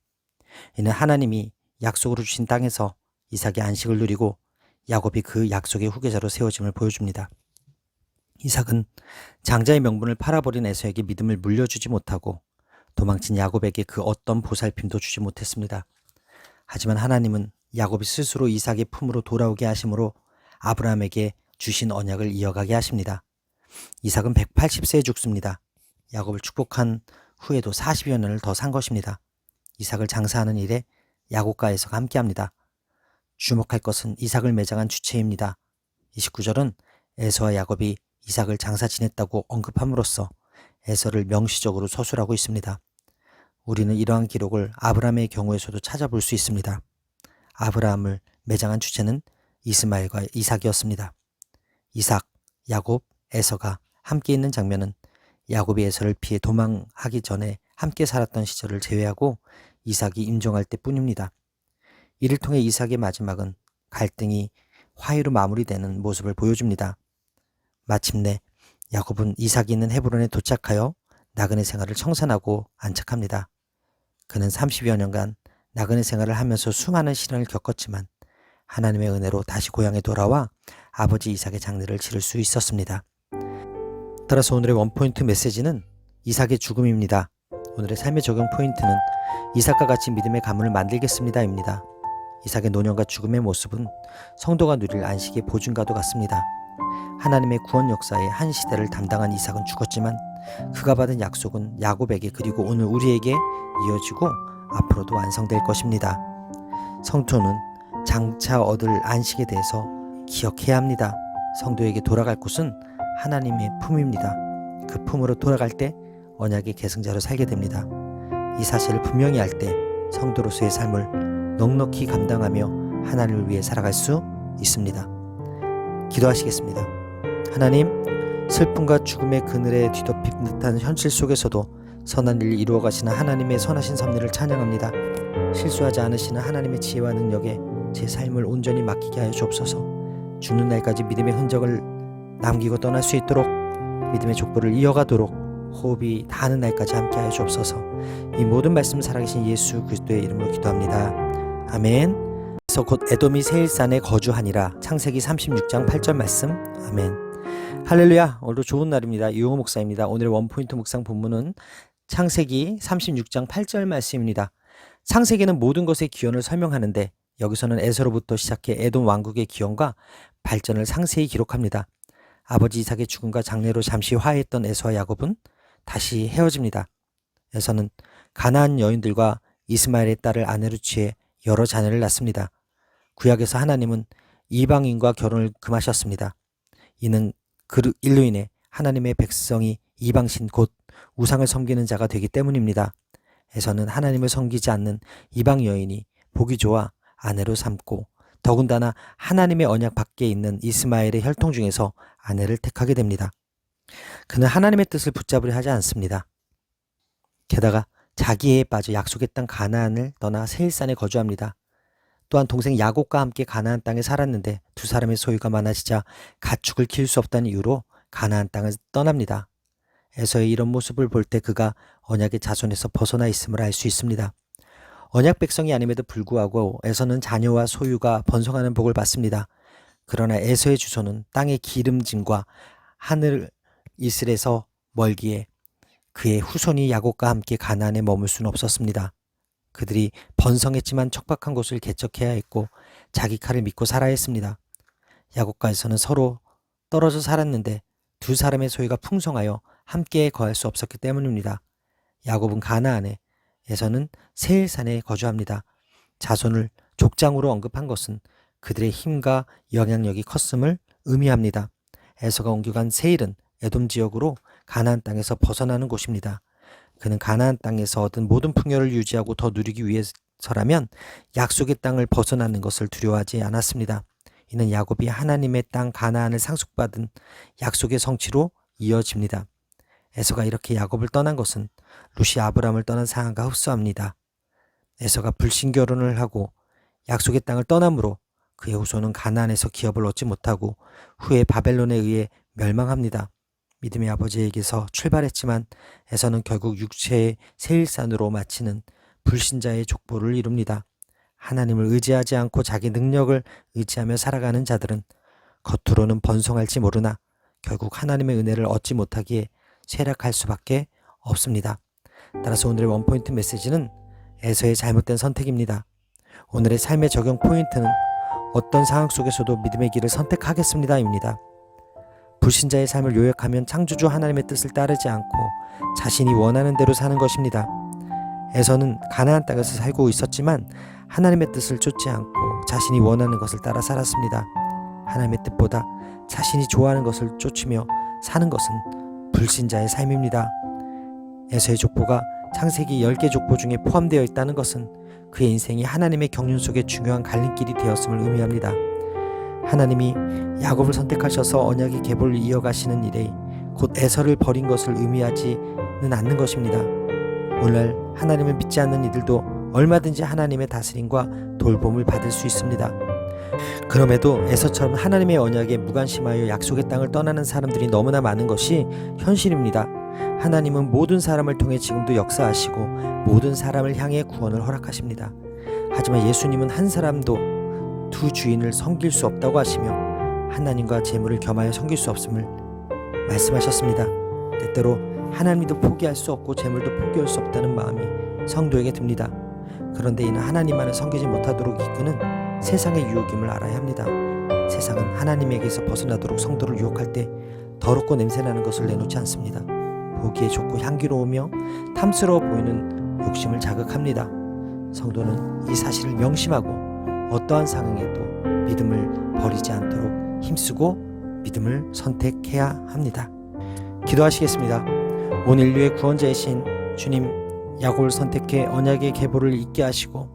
이는 하나님이 약속으로 주신 땅에서 이삭이 안식을 누리고 야곱이 그 약속의 후계자로 세워짐을 보여줍니다. 이삭은 장자의 명분을 팔아버린 에서에게 믿음을 물려주지 못하고 도망친 야곱에게 그 어떤 보살핌도 주지 못했습니다. 하지만 하나님은 야곱이 스스로 이삭의 품으로 돌아오게 하심으로 아브라함에게 주신 언약을 이어가게 하십니다. 이삭은 180세에 죽습니다. 야곱을 축복한 후에도 40여 년을 더 산 것입니다. 이삭을 장사하는 일에 야곱과 에서가 함께합니다. 주목할 것은 이삭을 매장한 주체입니다. 29절은 에서와 야곱이 이삭을 장사 지냈다고 언급함으로써 에서를 명시적으로 서술하고 있습니다. 우리는 이러한 기록을 아브라함의 경우에서도 찾아볼 수 있습니다. 아브라함을 매장한 주체는 이스마엘과 이삭이었습니다. 이삭, 야곱, 에서가 함께 있는 장면은 야곱이 에서를 피해 도망하기 전에 함께 살았던 시절을 제외하고 이삭이 임종할 때뿐입니다. 이를 통해 이삭의 마지막은 갈등이 화해로 마무리되는 모습을 보여줍니다. 마침내 야곱은 이삭이 있는 헤브론에 도착하여 나그네 생활을 청산하고 안착합니다. 그는 30여 년간 나그네 생활을 하면서 수많은 시련을 겪었지만 하나님의 은혜로 다시 고향에 돌아와 아버지 이삭의 장례를 치를 수 있었습니다. 따라서 오늘의 원포인트 메시지는 이삭의 죽음입니다. 오늘의 삶의 적용 포인트는 이삭과 같이 믿음의 가문을 만들겠습니다 입니다. 이삭의 노년과 죽음의 모습은 성도가 누릴 안식의 보증과도 같습니다. 하나님의 구원 역사의 한 시대를 담당한 이삭은 죽었지만 그가 받은 약속은 야곱에게 그리고 오늘 우리에게 이어지고 앞으로도 완성될 것입니다. 성도는 장차 얻을 안식에 대해서 기억해야 합니다. 성도에게 돌아갈 곳은 하나님의 품입니다. 그 품으로 돌아갈 때 언약의 계승자로 살게 됩니다. 이 사실을 분명히 알 때 성도로서의 삶을 넉넉히 감당하며 하나님을 위해 살아갈 수 있습니다. 기도하시겠습니다. 하나님, 슬픔과 죽음의 그늘에 뒤덮인 듯한 현실 속에서도 선한 일을 이루어 가시는 하나님의 선하신 섭리를 찬양합니다. 실수하지 않으시는 하나님의 지혜와 능력에 제 삶을 온전히 맡기게 하여 주옵소서. 죽는 날까지 믿음의 흔적을 남기고 떠날 수 있도록 믿음의 족보를 이어가도록 호흡이 닿는 날까지 함께하여 주옵소서. 이 모든 말씀 살아계신 예수 그리스도의 이름으로 기도합니다. 아멘. 그래서 곧 에돔이 세일산에 거주하니라. 창세기 36장 8절 말씀. 아멘. 할렐루야. 오늘도 좋은 날입니다. 이용호 목사입니다. 오늘의 원포인트 묵상 본문은 창세기 36장 8절 말씀입니다. 창세기는 모든 것의 기원을 설명하는데 여기서는 에서로부터 시작해 에돔 왕국의 기원과 발전을 상세히 기록합니다. 아버지 이삭의 죽음과 장례로 잠시 화해했던 에서와 야곱은 다시 헤어집니다. 에서는 가나안 여인들과 이스마엘의 딸을 아내로 취해 여러 자녀를 낳습니다. 구약에서 하나님은 이방인과 결혼을 금하셨습니다. 이는 일로 인해 하나님의 백성이 이방신 곧 우상을 섬기는 자가 되기 때문입니다. 에서는 하나님을 섬기지 않는 이방 여인이 보기 좋아 아내로 삼고 더군다나 하나님의 언약 밖에 있는 이스마엘의 혈통 중에서 아내를 택하게 됩니다. 그는 하나님의 뜻을 붙잡으려 하지 않습니다. 게다가 자기애에 빠져 약속의 땅 가나안을 떠나 세일산에 거주합니다. 또한 동생 야곱과 함께 가나안 땅에 살았는데 두 사람의 소유가 많아지자 가축을 키울 수 없다는 이유로 가나안 땅을 떠납니다. 에서의 이런 모습을 볼 때 그가 언약의 자손에서 벗어나 있음을 알 수 있습니다. 언약 백성이 아님에도 불구하고 에서는 자녀와 소유가 번성하는 복을 받습니다. 그러나 에서의 주소는 땅의 기름짐과 하늘 이슬에서 멀기에 그의 후손이 야곱과 함께 가나안에 머물 수는 없었습니다. 그들이 번성했지만 척박한 곳을 개척해야 했고 자기 칼을 믿고 살아야 했습니다. 야곱과 에서는 서로 떨어져 살았는데 두 사람의 소유가 풍성하여 함께 거할 수 없었기 때문입니다. 야곱은 가나안에, 에서는 세일산에 거주합니다. 자손을 족장으로 언급한 것은 그들의 힘과 영향력이 컸음을 의미합니다. 에서가 옮겨간 세일은 에돔 지역으로 가나안 땅에서 벗어나는 곳입니다. 그는 가나안 땅에서 얻은 모든 풍요를 유지하고 더 누리기 위해서라면 약속의 땅을 벗어나는 것을 두려워하지 않았습니다. 이는 야곱이 하나님의 땅 가나안을 상속받은 약속의 성취로 이어집니다. 에서가 이렇게 야곱을 떠난 것은 룻이 아브람을 떠난 상황과 흡사합니다. 에서가 불신 결혼을 하고 약속의 땅을 떠남으로 그의 후손은 가나안에서 기업을 얻지 못하고 후에 바벨론에 의해 멸망합니다. 믿음의 아버지에게서 출발했지만 에서는 결국 육체의 세일산으로 마치는 불신자의 족보를 이룹니다. 하나님을 의지하지 않고 자기 능력을 의지하며 살아가는 자들은 겉으로는 번성할지 모르나 결국 하나님의 은혜를 얻지 못하기에 쇠락할 수밖에 없습니다. 따라서 오늘의 원포인트 메시지는 에서의 잘못된 선택입니다. 오늘의 삶의 적용 포인트는 어떤 상황 속에서도 믿음의 길을 선택하겠습니다 입니다. 불신자의 삶을 요약하면 창조주 하나님의 뜻을 따르지 않고 자신이 원하는 대로 사는 것입니다. 에서는 가나안 땅에서 살고 있었지만 하나님의 뜻을 쫓지 않고 자신이 원하는 것을 따라 살았습니다. 하나님의 뜻보다 자신이 좋아하는 것을 쫓으며 사는 것은 불신자의 삶입니다. 에서의 족보가 창세기 10개 족보 중에 포함되어 있다는 것은 그의 인생이 하나님의 경륜 속에 중요한 갈림길이 되었음을 의미합니다. 하나님이 야곱을 선택하셔서 언약의 계보를 이어가시는 일에 곧 에서를 버린 것을 의미하지는 않는 것입니다. 오늘날 하나님을 믿지 않는 이들도 얼마든지 하나님의 다스림과 돌봄을 받을 수 있습니다. 그럼에도 에서처럼 하나님의 언약에 무관심하여 약속의 땅을 떠나는 사람들이 너무나 많은 것이 현실입니다. 하나님은 모든 사람을 통해 지금도 역사하시고 모든 사람을 향해 구원을 허락하십니다. 하지만 예수님은 한 사람도 두 주인을 섬길 수 없다고 하시며 하나님과 재물을 겸하여 섬길 수 없음을 말씀하셨습니다. 때때로 하나님도 포기할 수 없고 재물도 포기할 수 없다는 마음이 성도에게 듭니다. 그런데 이는 하나님만을 섬기지 못하도록 이끄는 세상의 유혹임을 알아야 합니다. 세상은 하나님에게서 벗어나도록 성도를 유혹할 때 더럽고 냄새나는 것을 내놓지 않습니다. 보기에 좋고 향기로우며 탐스러워 보이는 욕심을 자극합니다. 성도는 이 사실을 명심하고 어떠한 상황에도 믿음을 버리지 않도록 힘쓰고 믿음을 선택해야 합니다. 기도하시겠습니다. 온 인류의 구원자이신 주님, 야곱을 선택해 언약의 계보를 잇게 하시고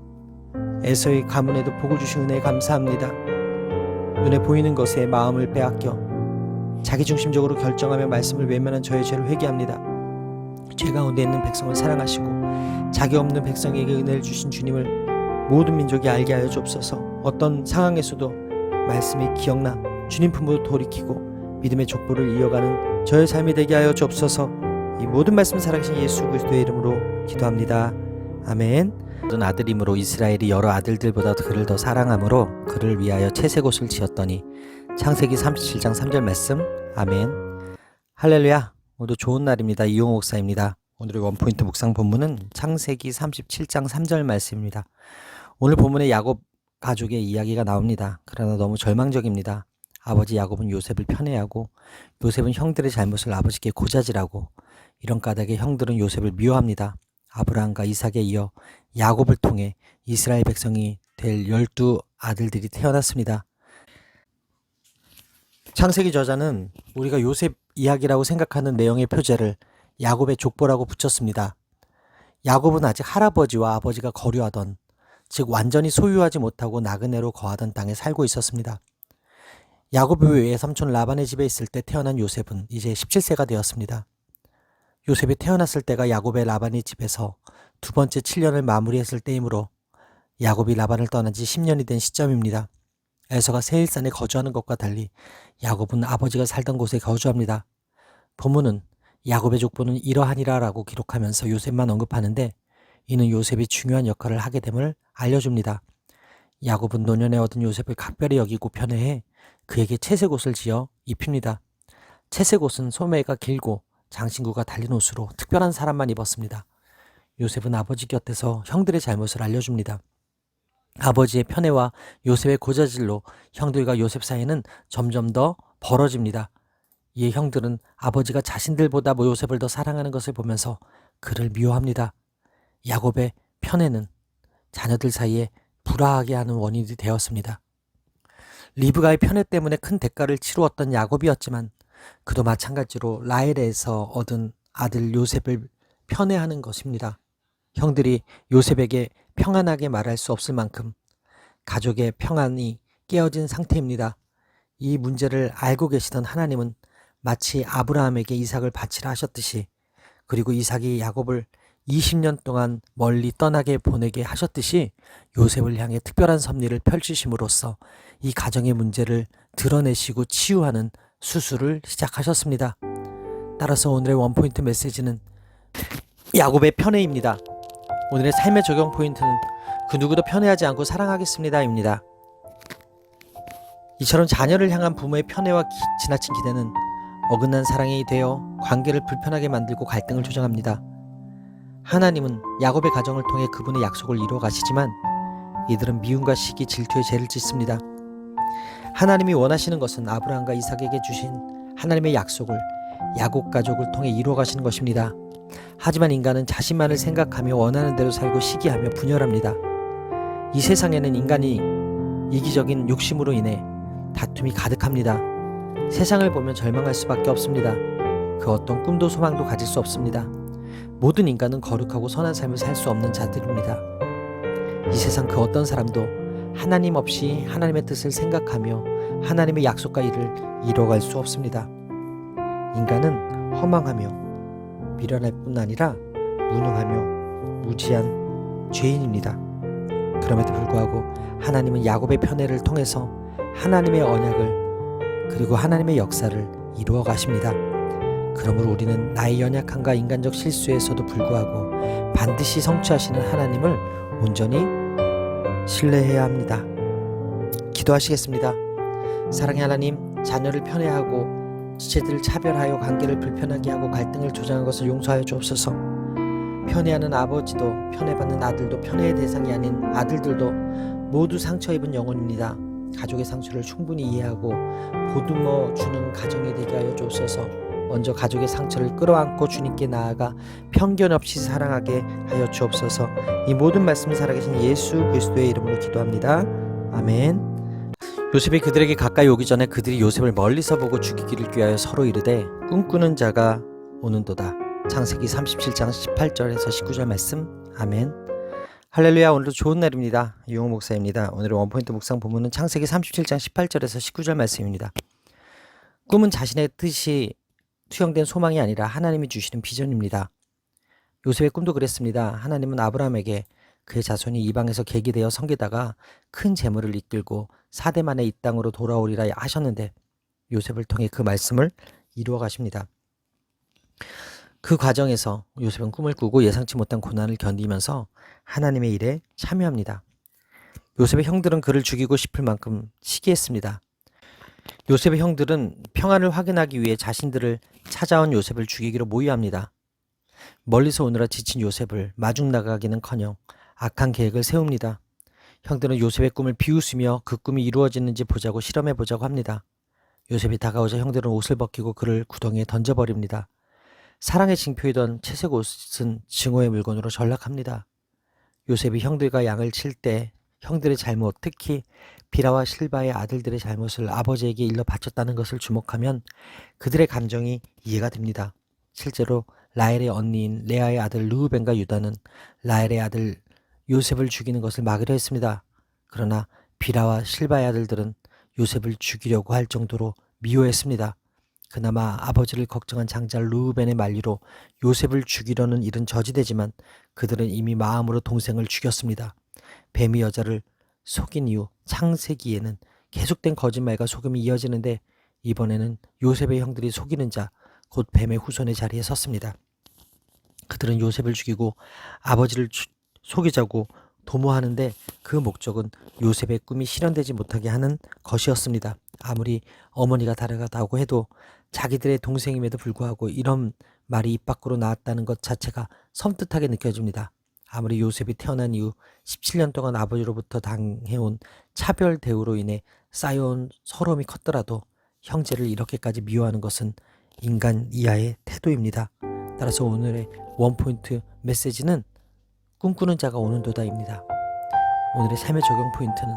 에서의 가문에도 복을 주신 은혜에 감사합니다. 눈에 보이는 것에 마음을 빼앗겨 자기중심적으로 결정하며 말씀을 외면한 저의 죄를 회개합니다. 죄 가운데 있는 백성을 사랑하시고 자기 없는 백성에게 은혜를 주신 주님을 모든 민족이 알게 하여 주옵소서. 어떤 상황에서도 말씀이 기억나 주님 품으로 돌이키고 믿음의 족보를 이어가는 저의 삶이 되게 하여 주옵소서. 이 모든 말씀 살아계신 예수 그리스도의 이름으로 기도합니다. 아멘. 모든 아들이므로 이스라엘이 여러 아들들보다 그를 더 사랑함으로 그를 위하여 채색옷을 지었더니. 창세기 37장 3절 말씀. 아멘. 할렐루야. 오늘도 좋은 날입니다. 이용호 목사입니다. 오늘의 원포인트 묵상 본문은 창세기 37장 3절 말씀입니다. 오늘 본문에 야곱 가족의 이야기가 나옵니다. 그러나 너무 절망적입니다. 아버지 야곱은 요셉을 편애하고 요셉은 형들의 잘못을 아버지께 고자질하고 이런 까닭에 형들은 요셉을 미워합니다. 아브라함과 이삭에 이어 야곱을 통해 이스라엘 백성이 될 12 아들들이 태어났습니다. 창세기 저자는 우리가 요셉 이야기라고 생각하는 내용의 표제를 야곱의 족보라고 붙였습니다. 야곱은 아직 할아버지와 아버지가 거류하던, 즉 완전히 소유하지 못하고 나그네로 거하던 땅에 살고 있었습니다. 야곱의 외삼촌 라반의 집에 있을 때 태어난 요셉은 이제 17세가 되었습니다. 요셉이 태어났을 때가 야곱의 라반의 집에서 두 번째 7년을 마무리했을 때이므로 야곱이 라반을 떠난 지 10년이 된 시점입니다. 에서가 세일산에 거주하는 것과 달리 야곱은 아버지가 살던 곳에 거주합니다. 본문은 야곱의 족보는 이러하니라 라고 기록하면서 요셉만 언급하는데 이는 요셉이 중요한 역할을 하게 됨을 알려줍니다. 야곱은 노년에 얻은 요셉을 각별히 여기고 편애해 그에게 채색옷을 지어 입힙니다. 채색옷은 소매가 길고 장신구가 달린 옷으로 특별한 사람만 입었습니다. 요셉은 아버지 곁에서 형들의 잘못을 알려줍니다. 아버지의 편애와 요셉의 고자질로 형들과 요셉 사이는 점점 더 벌어집니다. 이에 형들은 아버지가 자신들보다 요셉을 더 사랑하는 것을 보면서 그를 미워합니다. 야곱의 편애는 자녀들 사이에 불화하게 하는 원인이 되었습니다. 리브가의 편애 때문에 큰 대가를 치루었던 야곱이었지만 그도 마찬가지로 라헬에서 얻은 아들 요셉을 편애하는 것입니다. 형들이 요셉에게 평안하게 말할 수 없을 만큼 가족의 평안이 깨어진 상태입니다. 이 문제를 알고 계시던 하나님은 마치 아브라함에게 이삭을 바치라 하셨듯이, 그리고 이삭이 야곱을 20년 동안 멀리 떠나게 보내게 하셨듯이 요셉을 향해 특별한 섭리를 펼치심으로써 이 가정의 문제를 드러내시고 치유하는 수술을 시작하셨습니다. 따라서 오늘의 원포인트 메시지는 야곱의 편애입니다. 오늘의 삶의 적용 포인트는 그 누구도 편애하지 않고 사랑하겠습니다 입니다. 이처럼 자녀를 향한 부모의 편애와 지나친 기대는 어긋난 사랑이 되어 관계를 불편하게 만들고 갈등을 조장합니다. 하나님은 야곱의 가정을 통해 그분의 약속을 이루어 가시지만 이들은 미움과 시기, 질투의 죄를 짓습니다. 하나님이 원하시는 것은 아브라함과 이삭에게 주신 하나님의 약속을 야곱 가족을 통해 이루어 가시는 것입니다. 하지만 인간은 자신만을 생각하며 원하는 대로 살고 시기하며 분열합니다. 이 세상에는 인간이 이기적인 욕심으로 인해 다툼이 가득합니다. 세상을 보면 절망할 수밖에 없습니다. 그 어떤 꿈도 소망도 가질 수 없습니다. 모든 인간은 거룩하고 선한 삶을 살 수 없는 자들입니다. 이 세상 그 어떤 사람도 하나님 없이 하나님의 뜻을 생각하며 하나님의 약속과 일을 이뤄갈 수 없습니다. 인간은 허망하며 미련할 뿐 아니라 무능하며 무지한 죄인입니다. 그럼에도 불구하고 하나님은 야곱의 편애를 통해서 하나님의 언약을 그리고 하나님의 역사를 이루어 가십니다. 그러므로 우리는 나의 연약함과 인간적 실수에서도 불구하고 반드시 성취하시는 하나님을 온전히 신뢰해야 합니다. 기도하시겠습니다. 사랑의 하나님, 자녀를 편애하고 지체들을 차별하여 관계를 불편하게 하고 갈등을 조장한 것을 용서하여 주옵소서. 편애하는 아버지도 편애받는 아들도 편애의 대상이 아닌 아들들도 모두 상처 입은 영혼입니다. 가족의 상처를 충분히 이해하고 보듬어 주는 가정이 되게 하여 주옵소서. 먼저 가족의 상처를 끌어안고 주님께 나아가 편견 없이 사랑하게 하여 주옵소서. 이 모든 말씀을 살아계신 예수 그리스도의 이름으로 기도합니다. 아멘. 요셉이 그들에게 가까이 오기 전에 그들이 요셉을 멀리서 보고 죽이기를 꾀하여 서로 이르되 꿈꾸는 자가 오는도다. 창세기 37장 18절에서 19절 말씀. 아멘. 할렐루야. 오늘도 좋은 날입니다. 유홍 목사입니다. 오늘의 원포인트 묵상 본문은 창세기 37장 18절에서 19절 말씀입니다. 꿈은 자신의 뜻이 투영된 소망이 아니라 하나님이 주시는 비전입니다. 요셉의 꿈도 그랬습니다. 하나님은 아브라함에게 그의 자손이 이방에서 계기되어 섬기다가 큰 재물을 이끌고 4대 만에 이 땅으로 돌아오리라 하셨는데 요셉을 통해 그 말씀을 이루어 가십니다. 그 과정에서 요셉은 꿈을 꾸고 예상치 못한 고난을 견디면서 하나님의 일에 참여합니다. 요셉의 형들은 그를 죽이고 싶을 만큼 시기했습니다. 요셉의 형들은 평안을 확인하기 위해 자신들을 찾아온 요셉을 죽이기로 모의합니다. 멀리서 오느라 지친 요셉을 마중 나가기는커녕 악한 계획을 세웁니다. 형들은 요셉의 꿈을 비웃으며 그 꿈이 이루어지는지 보자고 실험해보자고 합니다. 요셉이 다가오자 형들은 옷을 벗기고 그를 구덩이에 던져버립니다. 사랑의 징표이던 채색 옷은 증오의 물건으로 전락합니다. 요셉이 형들과 양을 칠 때 형들의 잘못, 특히 비라와 실바의 아들들의 잘못을 아버지에게 일러 바쳤다는 것을 주목하면 그들의 감정이 이해가 됩니다. 실제로 라헬의 언니인 레아의 아들 르우벤과 유다는 라헬의 아들 요셉을 죽이는 것을 막으려 했습니다. 그러나 비라와 실바의 아들들은 요셉을 죽이려고 할 정도로 미워했습니다. 그나마 아버지를 걱정한 장자 르우벤의 만리로 요셉을 죽이려는 일은 저지되지만 그들은 이미 마음으로 동생을 죽였습니다. 뱀이 여자를 속인 이후 창세기에는 계속된 거짓말과 속임이 이어지는데 이번에는 요셉의 형들이 속이는 자, 곧 뱀의 후손의 자리에 섰습니다. 그들은 요셉을 죽이고 아버지를 속이자고 도모하는데 그 목적은 요셉의 꿈이 실현되지 못하게 하는 것이었습니다. 아무리 어머니가 다르다고 해도 자기들의 동생임에도 불구하고 이런 말이 입 밖으로 나왔다는 것 자체가 섬뜩하게 느껴집니다. 아무리 요셉이 태어난 이후 17년 동안 아버지로부터 당해온 차별 대우로 인해 쌓여온 서러움이 컸더라도 형제를 이렇게까지 미워하는 것은 인간 이하의 태도입니다. 따라서 오늘의 원포인트 메시지는 꿈꾸는 자가 오는도다입니다. 오늘의 삶의 적용 포인트는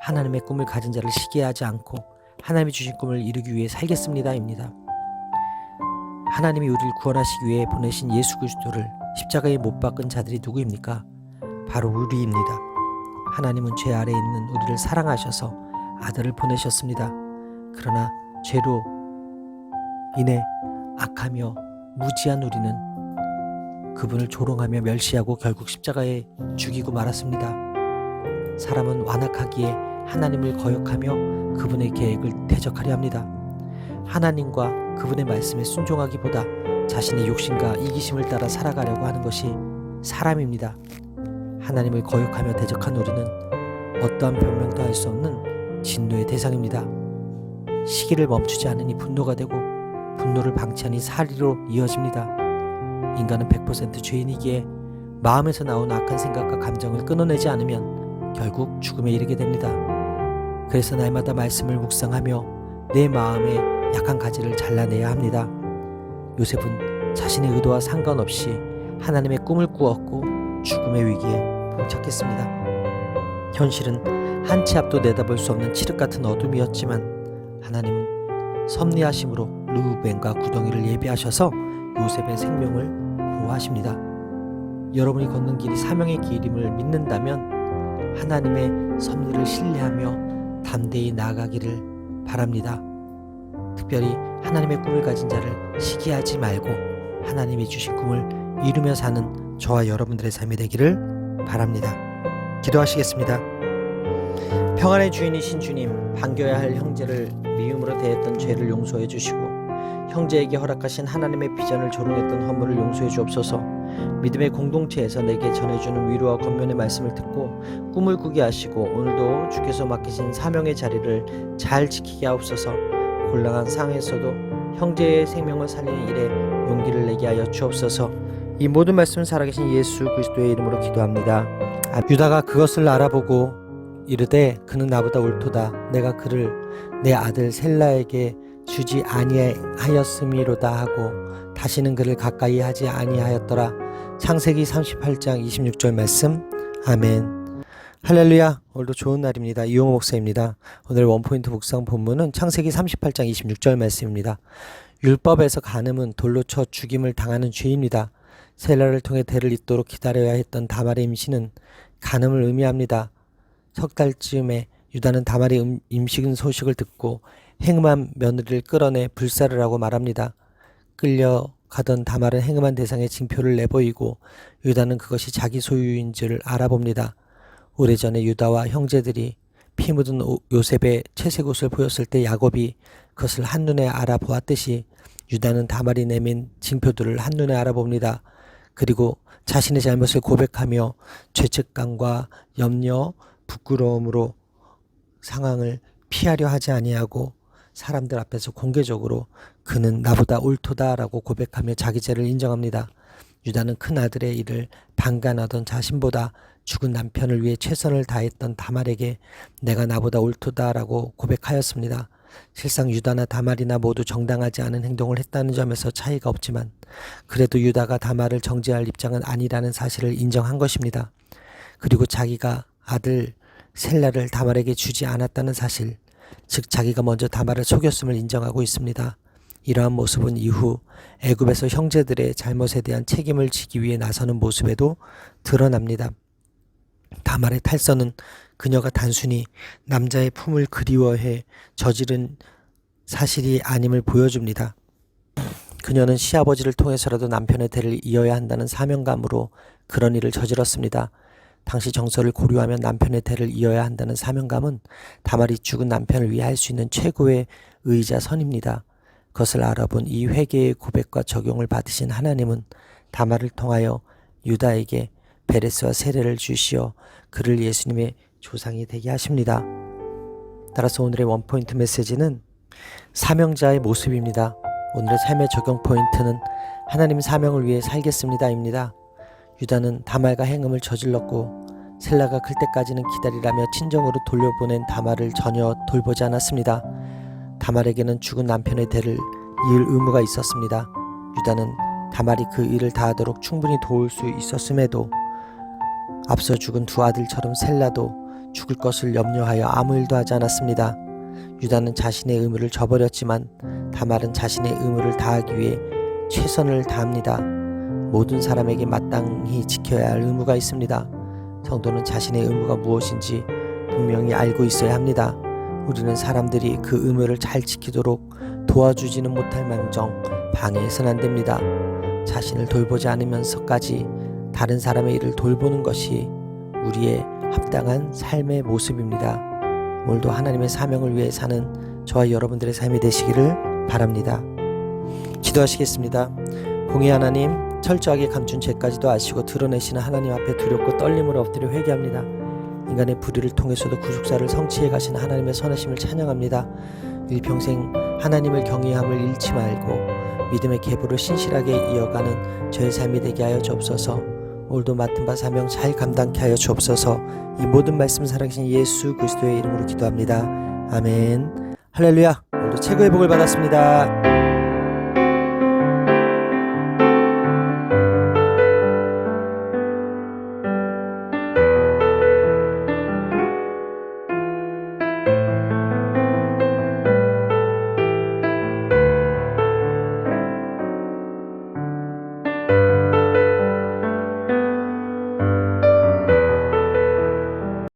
하나님의 꿈을 가진 자를 시기하지 않고 하나님이 주신 꿈을 이루기 위해 살겠습니다입니다. 하나님이 우리를 구원하시기 위해 보내신 예수 그리스도를 십자가에 못 박은 자들이 누구입니까? 바로 우리입니다. 하나님은 죄 아래에 있는 우리를 사랑하셔서 아들을 보내셨습니다. 그러나 죄로 인해 악하며 무지한 우리는 그분을 조롱하며 멸시하고 결국 십자가에 죽이고 말았습니다. 사람은 완악하기에 하나님을 거역하며 그분의 계획을 대적하려 합니다. 하나님과 그분의 말씀에 순종하기보다 자신의 욕심과 이기심을 따라 살아가려고 하는 것이 사람입니다. 하나님을 거역하며 대적한 우리는 어떠한 변명도 할 수 없는 진노의 대상입니다. 시기를 멈추지 않으니 분노가 되고 분노를 방치하니 살이로 이어집니다. 인간은 100% 죄인이기에 마음에서 나온 악한 생각과 감정을 끊어내지 않으면 결국 죽음에 이르게 됩니다. 그래서 날마다 말씀을 묵상하며 내 마음의 약한 가지를 잘라내야 합니다. 요셉은 자신의 의도와 상관없이 하나님의 꿈을 꾸었고 죽음의 위기에 봉착했습니다. 현실은 한 치 앞도 내다볼 수 없는 칠흑 같은 어둠이었지만 하나님은 섭리하심으로 르우벤과 구덩이를 예비하셔서 요셉의 생명을 보호하십니다. 여러분이 걷는 길이 사명의 길임을 믿는다면 하나님의 섭리를 신뢰하며 담대히 나아가기를 바랍니다. 특별히 하나님의 꿈을 가진 자를 시기하지 말고 하나님이 주신 꿈을 이루며 사는 저와 여러분들의 삶이 되기를 바랍니다. 기도하시겠습니다. 평안의 주인이신 주님, 반겨야 할 형제를 미움으로 대했던 죄를 용서해 주시고 형제에게 허락하신 하나님의 비전을 조롱했던 허물을 용서해 주옵소서. 믿음의 공동체에서 내게 전해주는 위로와 권면의 말씀을 듣고 꿈을 꾸게 하시고 오늘도 주께서 맡기신 사명의 자리를 잘 지키게 하옵소서. 곤란한 상황에서도 형제의 생명을 살리는 일에 용기를 내게 하여 주옵소서. 이 모든 말씀을 살아계신 예수 그리스도의 이름으로 기도합니다. 유다가 그것을 알아보고 이르되 그는 나보다 옳도다. 내가 그를 내 아들 셀라에게 주지 아니하였음이로다 하고 다시는 그를 가까이 하지 아니하였더라. 창세기 38장 26절 말씀. 아멘. 할렐루야. 오늘도 좋은 날입니다. 이용호 목사입니다. 오늘 원포인트 묵상 본문은 창세기 38장 26절 말씀입니다. 율법에서 간음은 돌로 쳐 죽임을 당하는 죄입니다. 셀라를 통해 대를 잇도록 기다려야 했던 다말의 임신은 간음을 의미합니다. 석 달쯤에 유다는 다말의 임신 소식을 듣고 행음한 며느리를 끌어내 불사를 하고 말합니다. 끌려가던 다말은 행음한 대상의 징표를 내보이고 유다는 그것이 자기 소유인 줄 알아봅니다. 오래전에 유다와 형제들이 피 묻은 요셉의 채색 옷을 보였을 때 야곱이 그것을 한눈에 알아보았듯이 유다는 다말이 내민 징표들을 한눈에 알아봅니다. 그리고 자신의 잘못을 고백하며 죄책감과 염려, 부끄러움으로 상황을 피하려 하지 아니하고 사람들 앞에서 공개적으로 그는 나보다 옳도다라고 고백하며 자기 죄를 인정합니다. 유다는 큰 아들의 일을 방관하던 자신보다 죽은 남편을 위해 최선을 다했던 다말에게 내가 나보다 옳도다라고 고백하였습니다. 실상 유다나 다말이나 모두 정당하지 않은 행동을 했다는 점에서 차이가 없지만 그래도 유다가 다말을 정죄할 입장은 아니라는 사실을 인정한 것입니다. 그리고 자기가 아들 셀라를 다말에게 주지 않았다는 사실, 즉 자기가 먼저 다말을 속였음을 인정하고 있습니다. 이러한 모습은 이후 애굽에서 형제들의 잘못에 대한 책임을 지기 위해 나서는 모습에도 드러납니다. 다말의 탈선은 그녀가 단순히 남자의 품을 그리워해 저지른 사실이 아님을 보여줍니다. 그녀는 시아버지를 통해서라도 남편의 대를 이어야 한다는 사명감으로 그런 일을 저질렀습니다. 당시 정서를 고려하면 남편의 대를 이어야 한다는 사명감은 다말이 죽은 남편을 위해 할 수 있는 최고의 의자 선입니다. 그것을 알아본 이 회개의 고백과 적용을 받으신 하나님은 다말을 통하여 유다에게 베레스와 세례를 주시어 그를 예수님의 조상이 되게 하십니다. 따라서 오늘의 원포인트 메시지는 사명자의 모습입니다. 오늘의 삶의 적용 포인트는 하나님 사명을 위해 살겠습니다입니다. 유다는 다말과 행음을 저질렀고 셀라가 클 때까지는 기다리라며 친정으로 돌려보낸 다말을 전혀 돌보지 않았습니다. 다말에게는 죽은 남편의 대를 이을 의무가 있었습니다. 유다는 다말이 그 일을 다하도록 충분히 도울 수 있었음에도 앞서 죽은 두 아들처럼 셀라도 죽을 것을 염려하여 아무 일도 하지 않았습니다. 유다는 자신의 의무를 저버렸지만 다말은 자신의 의무를 다하기 위해 최선을 다합니다. 모든 사람에게 마땅히 지켜야 할 의무가 있습니다. 성도는 자신의 의무가 무엇인지 분명히 알고 있어야 합니다. 우리는 사람들이 그 의무를 잘 지키도록 도와주지는 못할 망정 방해해서는 안 됩니다. 자신을 돌보지 않으면서까지 다른 사람의 일을 돌보는 것이 우리의 합당한 삶의 모습입니다. 오늘도 하나님의 사명을 위해 사는 저와 여러분들의 삶이 되시기를 바랍니다. 기도하시겠습니다. 공의 하나님, 철저하게 감춘 죄까지도 아시고 드러내시는 하나님 앞에 두렵고 떨림으로 엎드려 회개합니다. 인간의 불의를 통해서도 구속사를 성취해 가신 하나님의 선하심을 찬양합니다. 일평생 하나님을 경외함을 잃지 말고 믿음의 계보를 신실하게 이어가는 저의 삶이 되게 하여 주옵소서. 오늘도 맡은 바 사명 잘 감당케 하여 주옵소서. 이 모든 말씀 살아계신 예수 그리스도의 이름으로 기도합니다. 아멘. 할렐루야. 오늘도 최고의 복을 받았습니다.